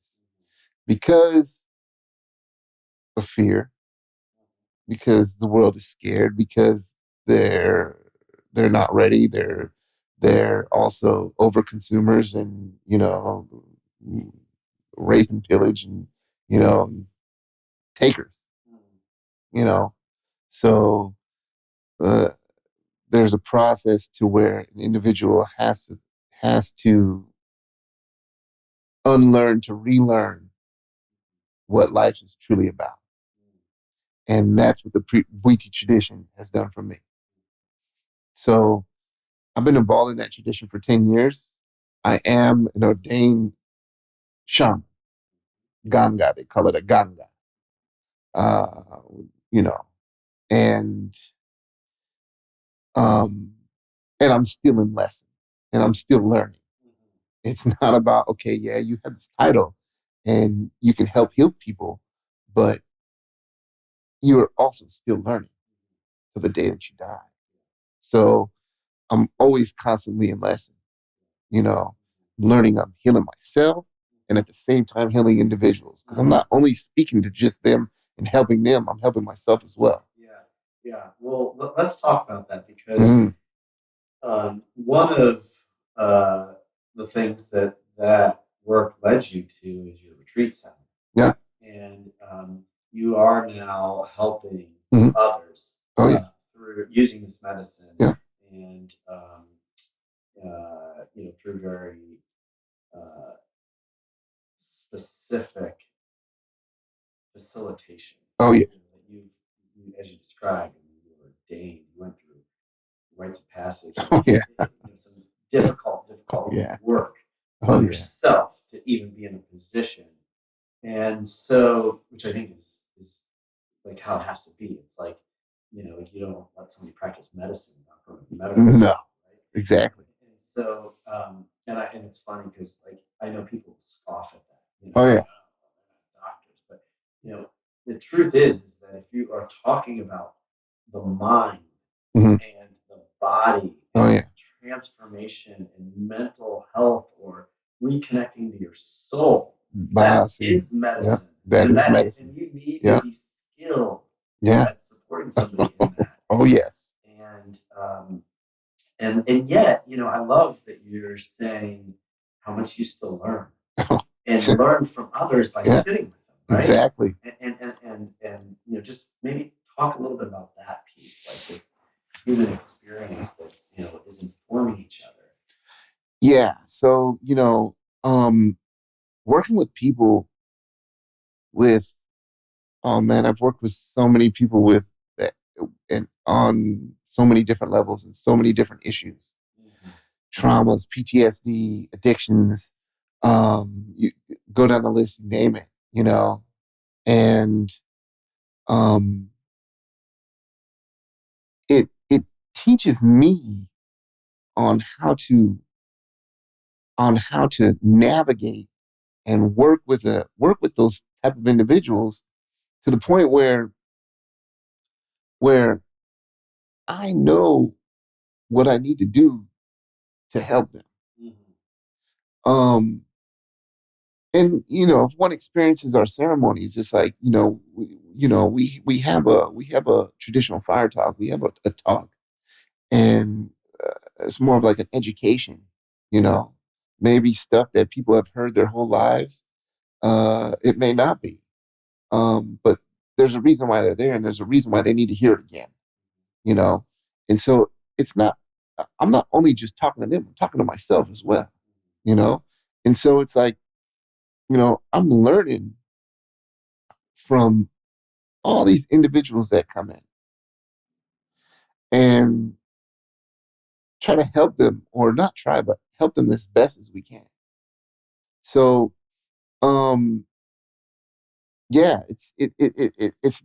Because of fear, because the world is scared, because they're they're not ready. They're also over consumers and rape and pillage and you know takers. You know, so uh, there's a process to where an individual has to unlearn to relearn what life is truly about. And that's what the Bwiti tradition has done for me. So I've been involved in that tradition for 10 years. I am an ordained shaman, Ganga, they call it a Ganga. Uh, you know, and um, and I'm still in lesson and I'm still learning. It's not about, okay, yeah, you have this title and you can help heal people, but you're also still learning to the day that you die. So I'm always constantly in lesson, you know, learning I'm healing myself and at the same time healing individuals. Because I'm not only speaking to just them and helping them, I'm helping myself as well. Yeah, yeah. Well, let's talk about that because one of the things that work led you to is your retreat center, Yeah. and you are now helping others Oh, yeah. through using this medicine, Yeah. and through very uh, specific facilitation. Oh, yeah. That as you described, you were ordained, you went through rites of passage, Oh, yeah. some difficult Oh, yeah. work Oh, on yeah. yourself to even be in a position. And so, which I think is like how it has to be. It's like, you don't let somebody practice medicine from a medical No, school, right? exactly. And so, and it's funny because like I know people scoff at that, Oh, like, yeah. oh, well, they're not doctors, but the truth is that if you are talking about the mind Mhm. and the body Oh, and yeah. transformation and mental health or reconnecting to your soul, that Bias. is Yeah. medicine. That And is that medicine. and you need to Yeah. be skilled Yeah. at supporting somebody in that. Oh, yes. And yet, I love that you're saying how much you still learn and learn from others by Yeah. sitting with them, right? Exactly. And just maybe talk a little bit about that piece, like this human experience that is informing each other. Yeah. So, working with people with, oh man, I've worked with so many people with that and on so many different levels and so many different issues, traumas, PTSD, addictions. You go down the list, you name it, and um, it teaches me on how to navigate and work with those type of individuals to the point where I know what I need to do to help them. Um, And if one experiences our ceremonies, it's like we have a traditional fire talk. We have a talk, and it's more of like an education. You know, maybe stuff that people have heard their whole lives. It may not be, but there's a reason why they're there, and there's a reason why they need to hear it again. You know, and so it's not. I'm not only just talking to them. I'm talking to myself as well. You know, and so it's like I'm learning from all these individuals that come in and try to help them, or not try, but help them as best as we can. So, um, yeah, it's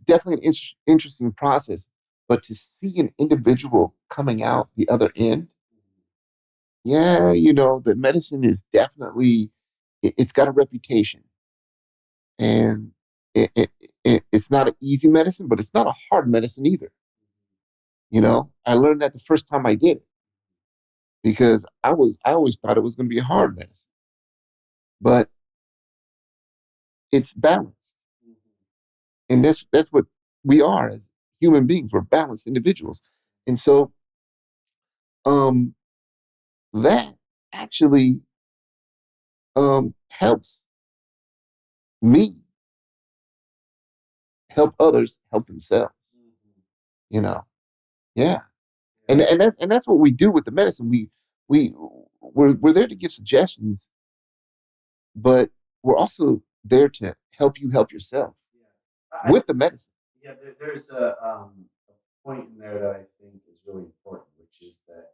definitely an interesting process. But to see an individual coming out the other end, yeah, the medicine is definitely it's got a reputation, and it's not an easy medicine, but it's not a hard medicine either. I learned that the first time I did it because I always thought it was going to be a hard medicine, but it's balanced, and that's what we are as human beings. We're balanced individuals, and so um, that actually helps me help others help themselves. You know, yeah, and that's what we do with the medicine. We we're there to give suggestions, but we're also there to help you help yourself with the medicine. Yeah, there's a point in there that I think is really important, which is that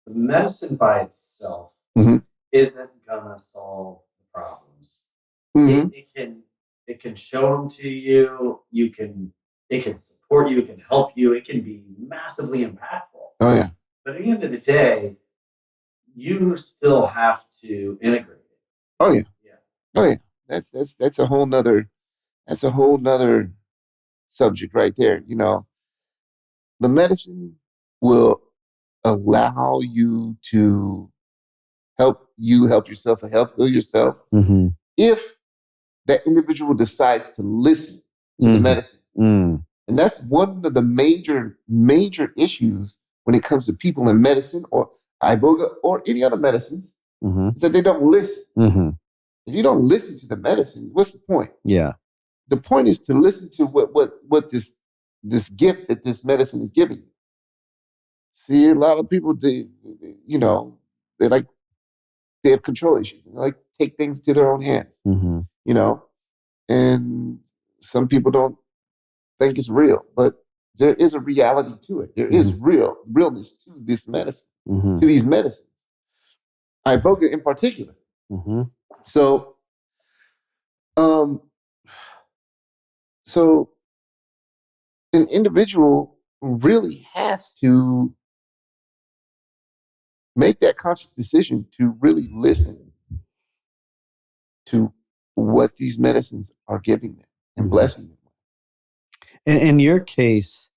the medicine by itself Mm-hmm. isn't gonna solve the problems. Mm-hmm. It can show them to you. It can support you. It can help you. It can be massively impactful. Oh yeah. But at the end of the day, you still have to integrate it. Oh yeah. Yeah. Oh yeah. That's a whole nother subject right there. The medicine will allow you to help you help yourself and help heal yourself if that individual decides to listen to the medicine. And that's one of the major issues when it comes to people in medicine or iboga or any other medicines, is that they don't listen. If you don't listen to the medicine, what's the point? Yeah. The point is to listen to what this gift that this medicine is giving you. See, a lot of people they like they have control issues. They like take things to their own hands. You know, and some people don't think it's real, but there is a reality to it. There is realness to this medicine, to these medicines. Iboga in particular. So, um, so an individual really has to make that conscious decision to really listen to what these medicines are giving them and blessing them. In your case,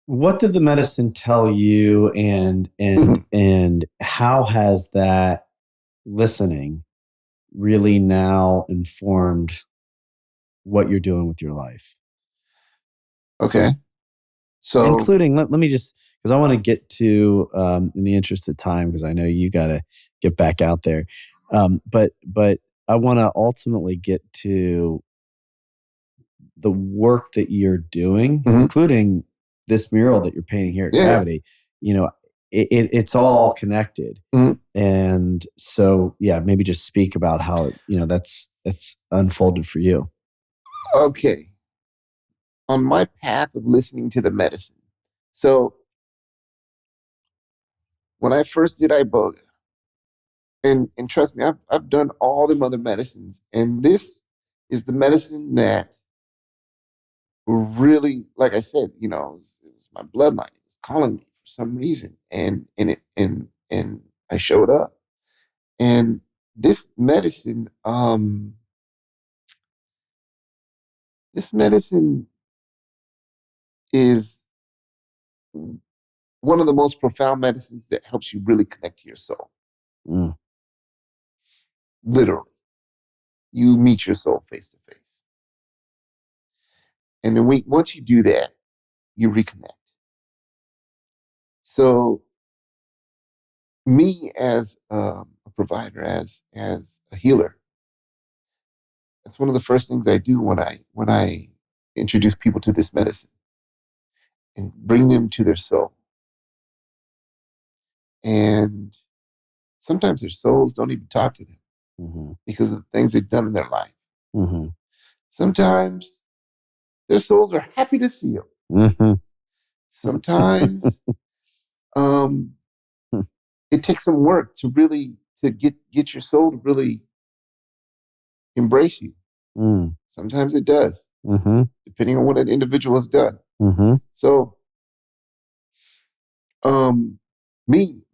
what did the medicine tell you, and how has that listening really now informed what you're doing with your life? Okay. So, including let me just, because I want to get to in the interest of time, because I know you got to get back out there, but I want to ultimately get to the work that you're doing, including this mural that you're painting here at Gravity. It's all connected. And so, yeah, maybe just speak about how, that's unfolded for you. Okay. On my path of listening to the medicine. So when I first did iboga, and trust me, I've done all them other medicines, and this is the medicine that really, like I said, it was my bloodline. It was calling me for some reason, and I showed up. And this medicine is one of the most profound medicines that helps you really connect to your soul. Literally. you meet your soul face to face. And then once you do that, you reconnect. So me as a provider, as a healer, that's one of the first things I do when I introduce people to this medicine and bring them to their soul. And sometimes their souls don't even talk to them because of the things they've done in their life. Sometimes their souls are happy to see them. Sometimes um, it takes some work to really to get your soul to really embrace you. Sometimes it does, depending on what an individual has done. So,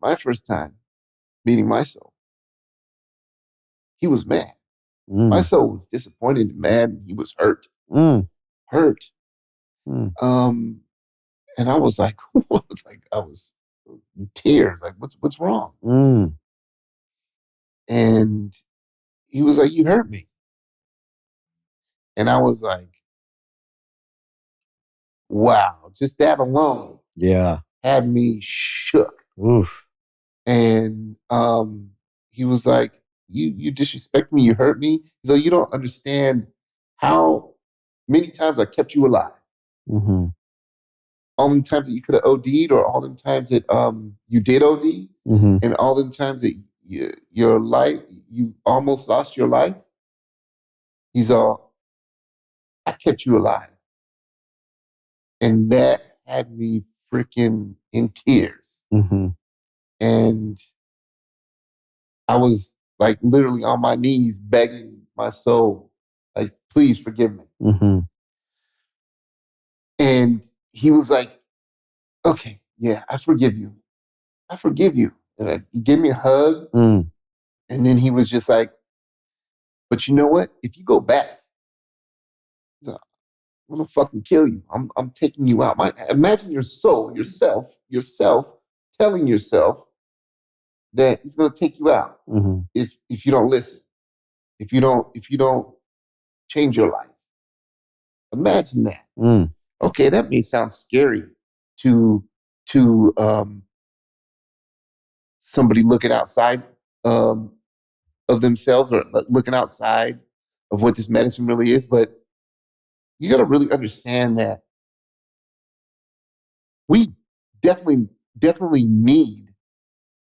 my first time meeting my soul, he was mad. My soul was disappointed and mad, and he was hurt. Hurt. And I was like, what? Like I was in tears. Like, what's wrong? And he was like, you hurt me. And I was like, wow, just that alone had me shook. Oof. And he was like, you disrespect me, you hurt me. So you don't understand how many times I kept you alive. All them times that you could have OD'd, or all them times that you did OD, and all them times that your life, you almost lost your life. He's all, I kept you alive. And that had me freaking in tears. And I was like literally on my knees begging my soul, like, please forgive me. And he was like, okay, yeah, I forgive you. I forgive you. And he gave me a hug. And then he was just like, but you know what? If you go back, I'm gonna fucking kill you. I'm taking you out. Imagine your soul, yourself telling yourself that he's gonna take you out if you don't listen, if you don't change your life. Imagine that. Okay, that may sound scary to somebody looking outside of themselves, or looking outside of what this medicine really is, but you got to really understand that we definitely need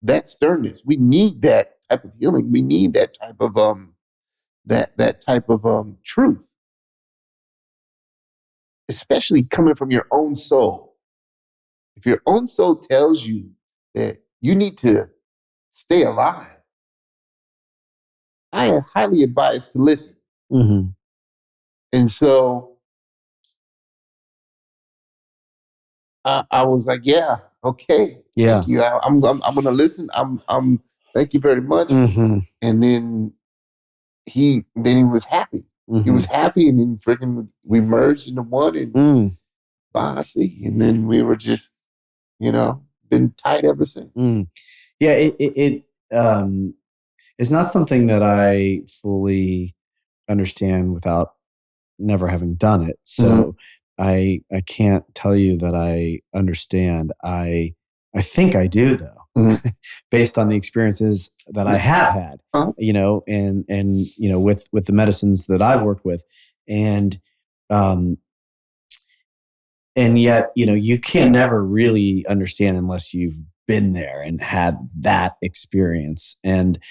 that sternness. We need that type of healing. We need that type of that type of truth, especially coming from your own soul. If your own soul tells you that you need to stay alive, I am highly advised to listen. And so I was like, yeah, okay, thank you. I'm gonna listen. Thank you very much. And then he was happy. He was happy, and then freaking we merged into one, and bossy, and then we were just, been tight ever since. Yeah, it's not something that I fully understand without never having done it. So I can't tell you that I understand. I think I do, though, based on the experiences that I have had, and with the medicines that I've worked with, and um, and yet, you can never really understand unless you've been there and had that experience. But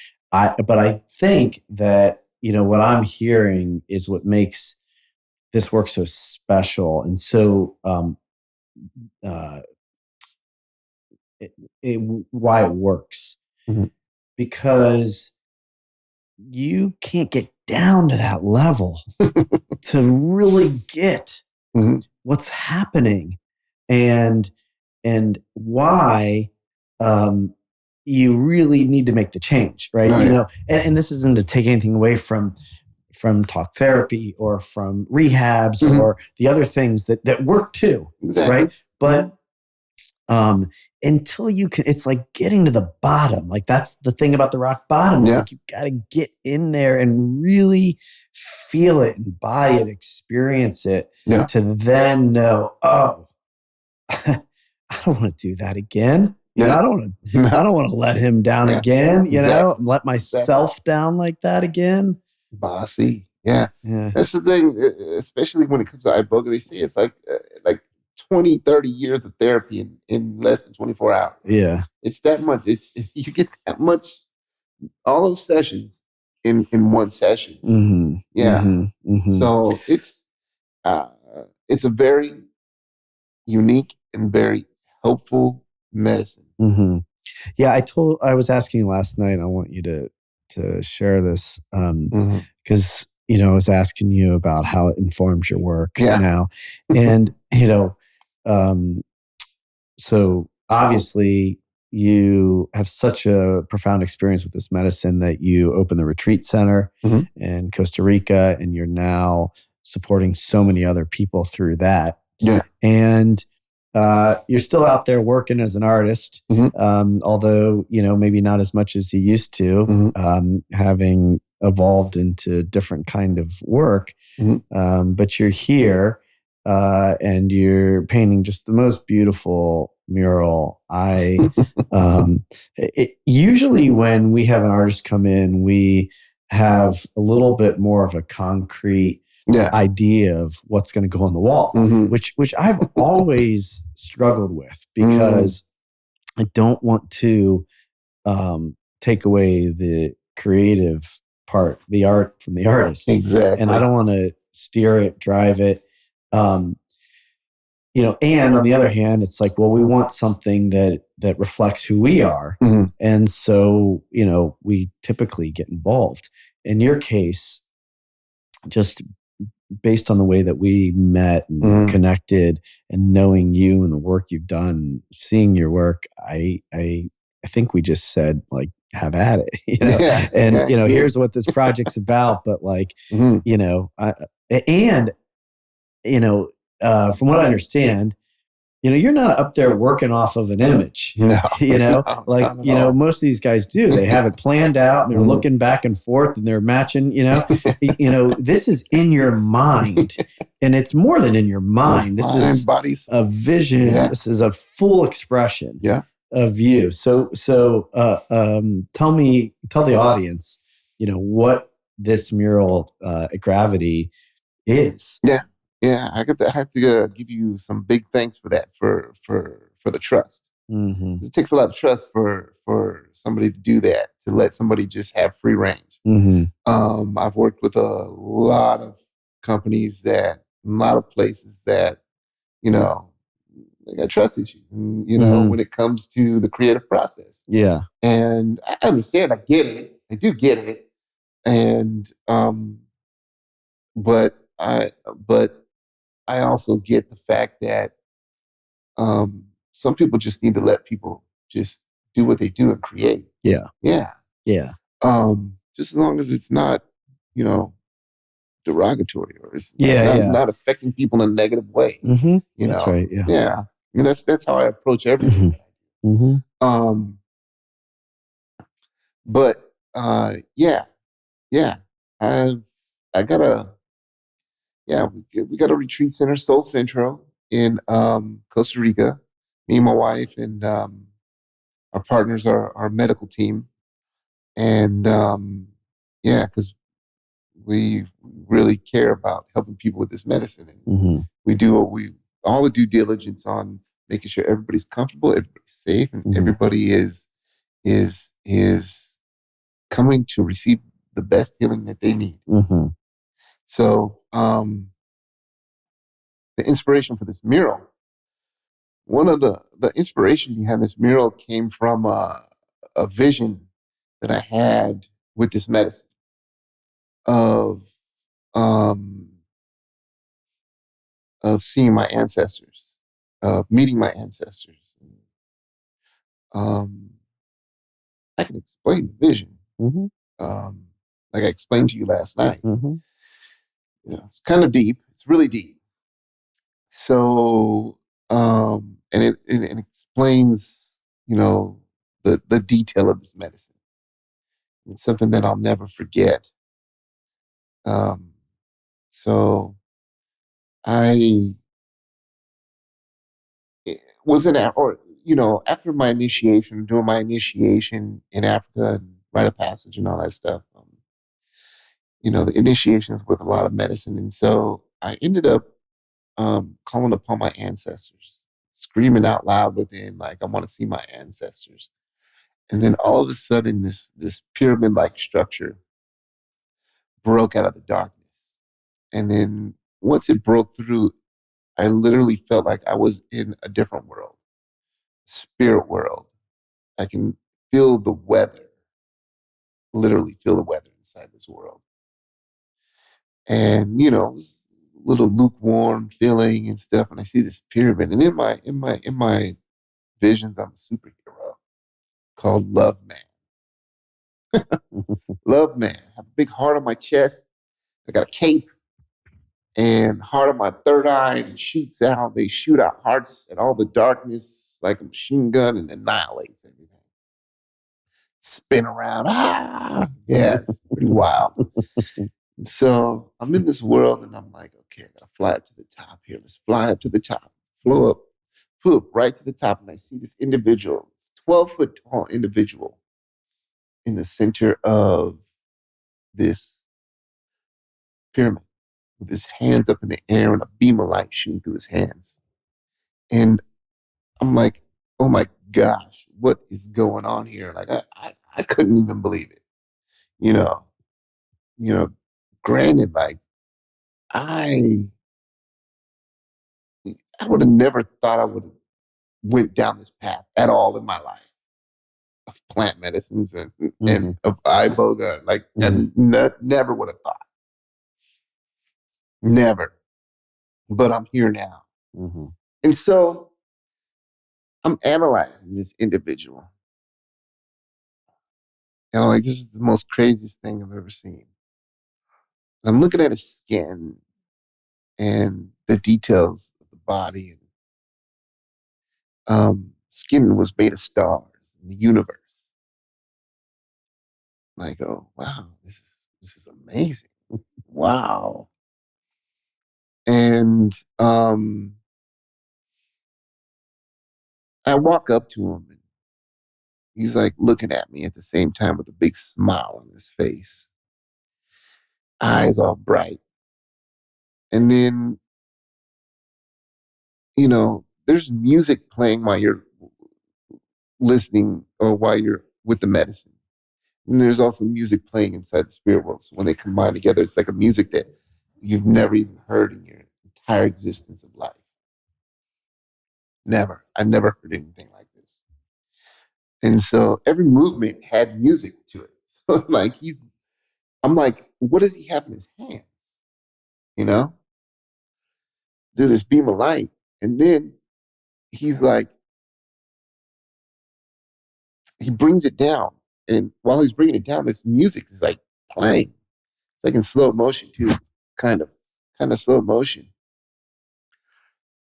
I think that, what I'm hearing is what makes this work so special and so, uh, why it works, because you can't get down to that level to really get what's happening and why you really need to make the change, right? And this isn't to take anything away from talk therapy or from rehabs or the other things that work too, right? But um, until you can. It's like getting to the bottom. Like that's the thing about the rock bottom. It's Yeah. like you got to get in there and really feel it and buy it, experience it, Yeah. to then know, oh, I don't want to do that again. Yeah. I No. don't want to let him down Yeah. again, Exactly. let Exactly. myself down like that again. Bossy. Yeah. Yeah. That's the thing, especially when it comes to iboga. They say it's like 20, 30 years of therapy in less than 24 hours. Yeah. It's that much. It's you get that much, all those sessions in one session. Mm-hmm. Yeah. Mm-hmm. Mm-hmm. So uh, it's a very unique and very helpful medicine. Mm-hmm. Yeah, I was asking you last night, I want you to share this, Mhm. because I was asking you about how it informs your work Yeah. now. And um so obviously you have such a profound experience with this medicine that you opened the retreat center Mhm. in Costa Rica, and you're now supporting so many other people through that. Yeah. And you're still out there working as an artist, Mhm. although maybe not as much as you used to, Mhm. having evolved into different kind of work. Mhm. But you're here, and you're painting just the most beautiful mural. Usually when we have an artist come in, we have a little bit more of a concrete Yeah. idea of what's going to go on the wall, Mhm. which I've always struggled with, Mm. because I don't want to take away the creative part, the art from the artist, and I Exactly. don't want to steer it, drive it. Um, and on the other hand, it's like, well, we want something that reflects who we are, Mhm. and so we typically get involved. In your case, just based on the way that we met and Mhm. connected, and knowing you and the work you've done, seeing your work, I think we just said, like, have at it, Yeah. and Yeah. Good. here's what this project's about. But like, Mhm. and you know, from what I understand, you're not up there working off of an image. No. No. Like, Not at all. most of these guys do. They have it planned out, and they're Mhm. looking back and forth, and they're matching. This is in your mind, and it's more than in your mind. This Mind, is body, a soul. vision. Yeah. This is a full expression Yeah. of you. Tell the audience, what this mural, at Gravity, is. Yeah. Yeah. I have to give you some big thanks for that, for the trust. Mm-hmm. It takes a lot of trust for somebody to do that, to let somebody just have free range. Mm-hmm. I've worked with a lot of companies, that a lot of places that, you know, they got trust issues, and, Mm-hmm. when it comes to the creative process. Yeah. And I understand, I get it. I do get it. And but but I also get the fact that some people just need to let people just do what they do and create. Yeah. Yeah. Yeah. Just as long as it's not, you know, derogatory, or it's Yeah. Yeah. not affecting people in a negative way. Mm-hmm. You That's know. right. Yeah. Yeah. I mean, that's how I approach everything Mm-hmm. that I Mm-hmm. do. But yeah, yeah. I've I got a yeah, we got a retreat center, Soul Centro, in Costa Rica. Me and my wife, and our partners are our medical team. And yeah, because we really care about helping people with this medicine, and Mm-hmm. we do all the due diligence on making sure everybody's comfortable, everybody's safe, and Mm-hmm. everybody is coming to receive the best healing that they need. Mm-hmm. So the inspiration for this mural, one of the inspiration behind this mural came from a vision that I had with this medicine, of um, seeing my ancestors, of meeting my ancestors. Um, I can explain the vision, Mm-hmm. um, like I explained to you last night. Mm-hmm. It's kind of deep. It's really deep. So, and it explains, you know, the detail of this medicine. It's something that I'll never forget. Um, so I was in, or you know, after my initiation, doing my initiation in Africa and rite of passage and all that stuff. You know, the initiations with a lot of medicine, and so I ended up calling upon my ancestors, screaming out loud within, like I want to see my ancestors. And then all of a sudden, this pyramid like structure broke out of the darkness. And then once it broke through, I literally felt like I was in a different world, spirit world. I can feel the weather, literally feel the weather inside this world. And you know, it was a little lukewarm feeling and stuff. And I see this pyramid, and in my visions, I'm a superhero called Love Man. Love Man. I have a big heart on my chest. I got a cape and heart on my third eye, and it shoots out. They shoot out hearts and all the darkness like a machine gun and annihilates everything. Spin around. Ah, yeah, it's pretty wild. So I'm in this world and I'm like, okay, I gotta fly up to the top here. Let's fly up to the top. Flow up, flew up right to the top, and I see this individual, 12-foot tall individual in the center of this pyramid with his hands up in the air and a beam of light shooting through his hands. And I'm like, oh my gosh, what is going on here? Like I couldn't even believe it. You know, you know, granted, like I I would have never thought I would have went down this path at all in my life of plant medicines and Mhm, of iboga. Like I mhm, never would have thought. Never. But I'm here now. mhm, And so I'm analyzing this individual. And I'm like, this is the most craziest thing I've ever seen. And I'm looking at his skin and the details of the body. And skin was made of stars in the universe. And I go, wow, this is amazing. Wow. And I walk up to him and he's like looking at me at the same time with a big smile on his face, eyes all bright. And then, you know, there's music playing while you're listening or while you're with the medicine. And there's also music playing inside the spirit world. So when they combine together, it's like a music that you've never even heard in your entire existence of life. Never. I've never heard anything like this. And so every movement had music to it. So like I'm like, what does he have in his hands? You know, do this beam of light. And then he's like, he brings it down. And while he's bringing it down, this music is like playing. It's like in slow motion too, kind of, kind of slow motion.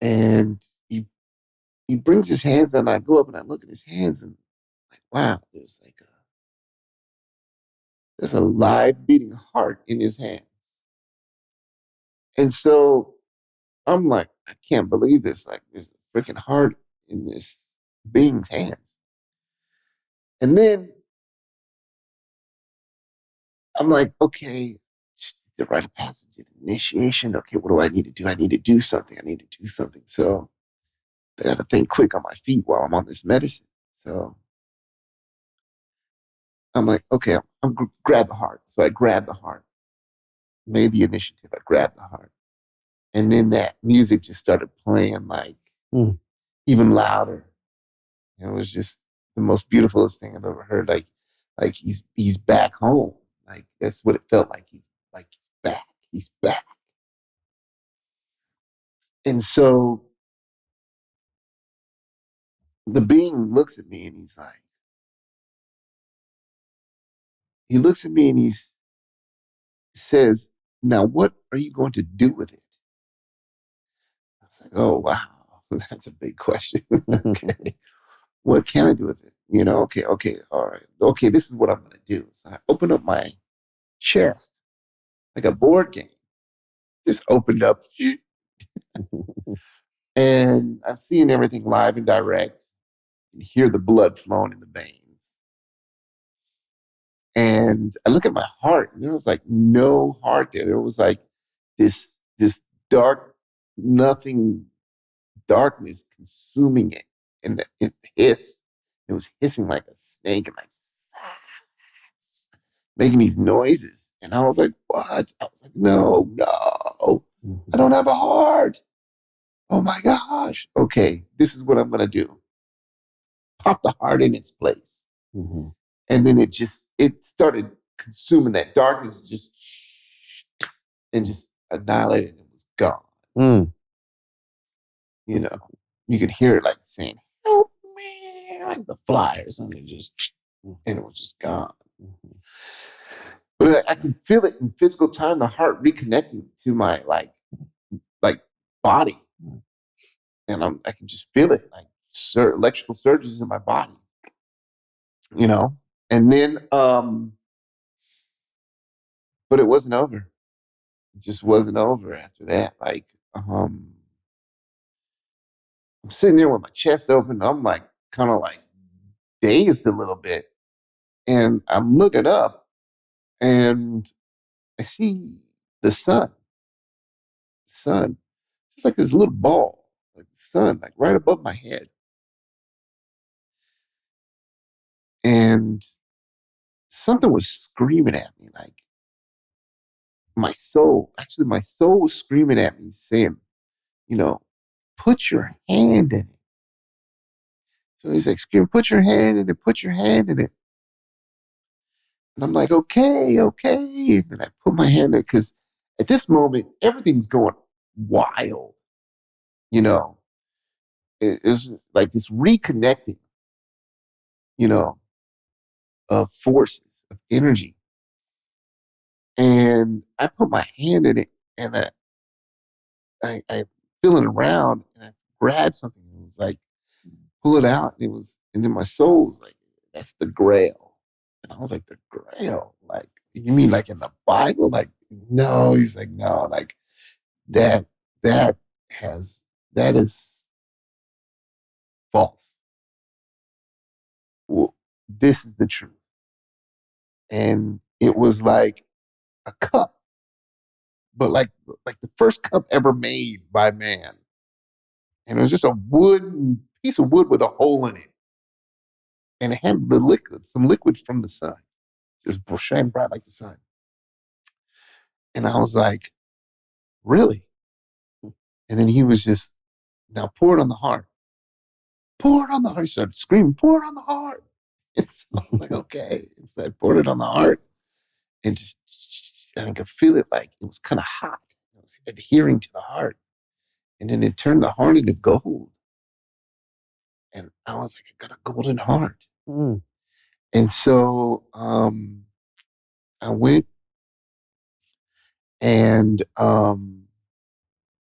And he brings his hands down. And I go up and I look at his hands and like, wow, there's a live beating heart in his hand. And so I'm like, I can't believe this. Like, there's a freaking heart in this being's hands. And then I'm like, okay, the rite of passage, initiation. Okay, what do I need to do? I need to do something. I need to do something. So I got to think quick on my feet while I'm on this medicine. So I'm like, okay, grab the heart. So I grabbed the heart, made the initiative. I grabbed the heart. And then that music just started playing like mm, even louder. And it was just the most beautifulest thing I've ever heard. Like he's back home. Like that's what it felt like. Like he's back. He's back. And so the being looks at me and he's like, he looks at me and he says, now what are you going to do with it? I was like, oh wow. That's a big question. Okay. What can I do with it? Okay, all right. Okay, this is what I'm going to do. So I open up my chest like a board game. Just opened up and I'm seeing everything live and direct and hear the blood flowing in the veins. And I look at my heart and there was like no heart there. There was like this dark, nothing darkness consuming it. And it hissed. It was hissing like a snake and like making these noises. And I was like, what? I was like, no, I don't have a heart. Oh my gosh. Okay, this is what I'm gonna do. Pop the heart in its place. Mm-hmm. And then it started consuming that darkness just annihilated and it was gone. Mm. You know, you could hear it like saying, help me, like the flyers, and it was just gone. Mm-hmm. But I can feel it in physical time, the heart reconnecting to my like body. And I can just feel it like electrical surges in my body, you know? And then, but it wasn't over. It just wasn't over after that. Like, I'm sitting there with my chest open. I'm like, kind of like dazed a little bit. And I'm looking up and I see the sun, just like this little ball, like the sun, like right above my head. And something was screaming at me, like my soul was screaming at me, saying, you know, put your hand in it. So he's like, scream, put your hand in it, put your hand in it. And I'm like, okay. And then I put my hand in it because at this moment, everything's going wild, you know. It's like this reconnecting, you know, of forces, of energy. And I put my hand in it and I feeling around and I grabbed something. And it was like, pull it out. And then my soul was like, that's the grail. And I was like, the grail? Like, you mean like in the Bible? Like, no, he's like, no, like that, that has, that is false. Well, this is the truth. And it was like a cup, but like the first cup ever made by man. And it was just a wooden piece of wood with a hole in it. And it had some liquid from the sun, just shine bright like the sun. And I was like, really? And then he was just, now pour it on the heart. Pour it on the heart. He started screaming, pour it on the heart. And so I was like, okay. And so I poured it on the heart and just, and I could feel it like it was kind of hot. It was adhering to the heart. And then it turned the heart into gold. And I was like, I got a golden heart. Mm. And so I went and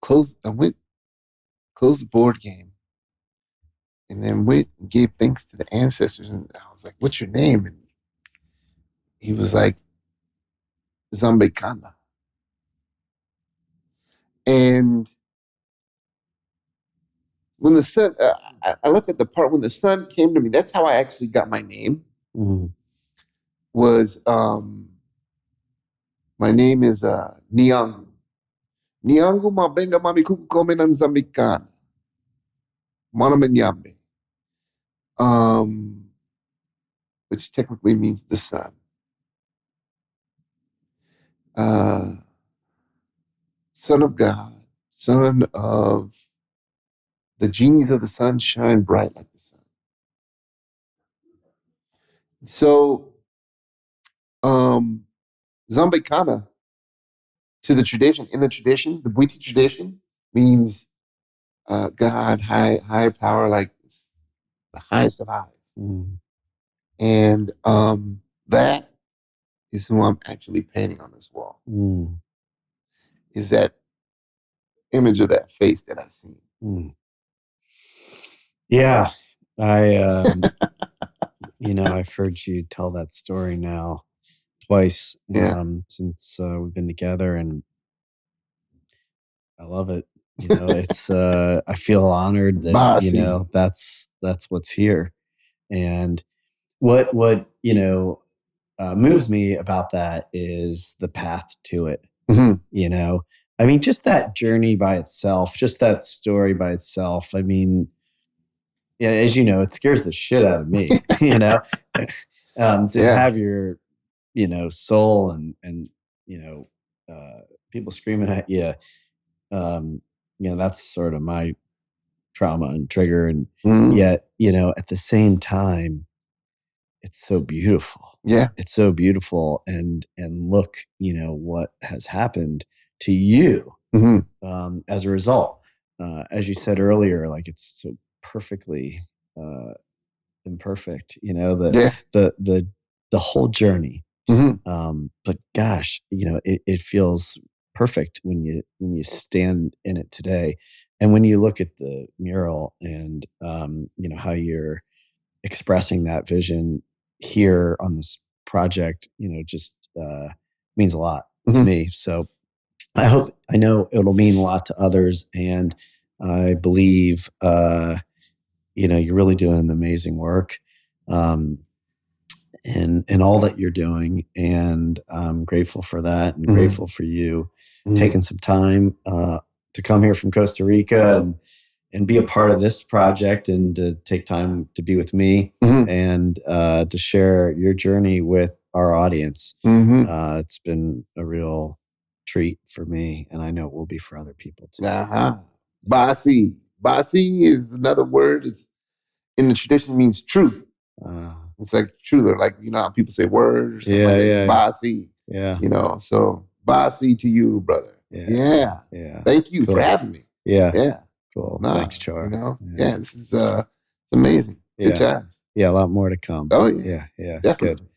closed. I went closed the board game, and then went and gave thanks to the ancestors. And I was like, "What's your name?" And he was like, "Zambekana." And when the sun, I left at the part when the sun came to me. That's how I actually got my name. Mm. Was my name is Niangu. Niangu mabenga mami kuku kome ng Zambekana. Mana Menyambe. Um, which technically means the sun. Uh, Son of God, son of the genies of the sun shine bright like the sun. So, um, Zambekana to the tradition, in the tradition, the Bwiti tradition means God, higher power, like the highest of highs. Mm. And that is who I'm actually painting on this wall. Mm. Is that image of that face that I see. Mm. Yeah, I I've heard you tell that story now twice Yeah. since we've been together, and I love it. It's I feel honored that Bossy. that's what's here, and what moves me about that is the path to it. Hmm. You know, I mean, just that journey by itself, just that story by itself. I mean, yeah, as you know, it scares the shit out of me. To Yeah. have your soul and you know people screaming at you. Um, that's sort of my trauma and trigger, and Hmm. yet at the same time it's so beautiful. Yeah. It's so beautiful, and look, what has happened to you Hmm. as a result. As you said earlier, like it's so perfectly uh, imperfect. Yeah. The whole journey. Hmm. But gosh, it feels perfect when you stand in it today, and when you look at the mural, and how you're expressing that vision here on this project, just means a lot to Hmm. me. So I know it'll mean a lot to others, and I believe you're really doing amazing work. Um, and all that you're doing. And I'm grateful for that, and Hmm. grateful for you Hmm. taking some time to come here from Costa Rica, and be a part of this project, and to take time to be with me, Hmm. and to share your journey with our audience. Hmm. It's been a real treat for me, and I know it will be for other people too. Uh-huh. Bossy. Bossy is another word. It's in the tradition means truth. Uh, It's like truth, or like how people say word or something like yeah, that. It's yeah, bossy. yeah, So bossy to you, brother. yeah, Yeah. yeah. Thank you for Cool. having me. Yeah, Yeah. cool. Nah, Thanks, Char. Yeah. yeah, this is it's amazing. Good Yeah. job. Yeah, a lot more to come. Oh yeah, Yeah, yeah, good. definitely.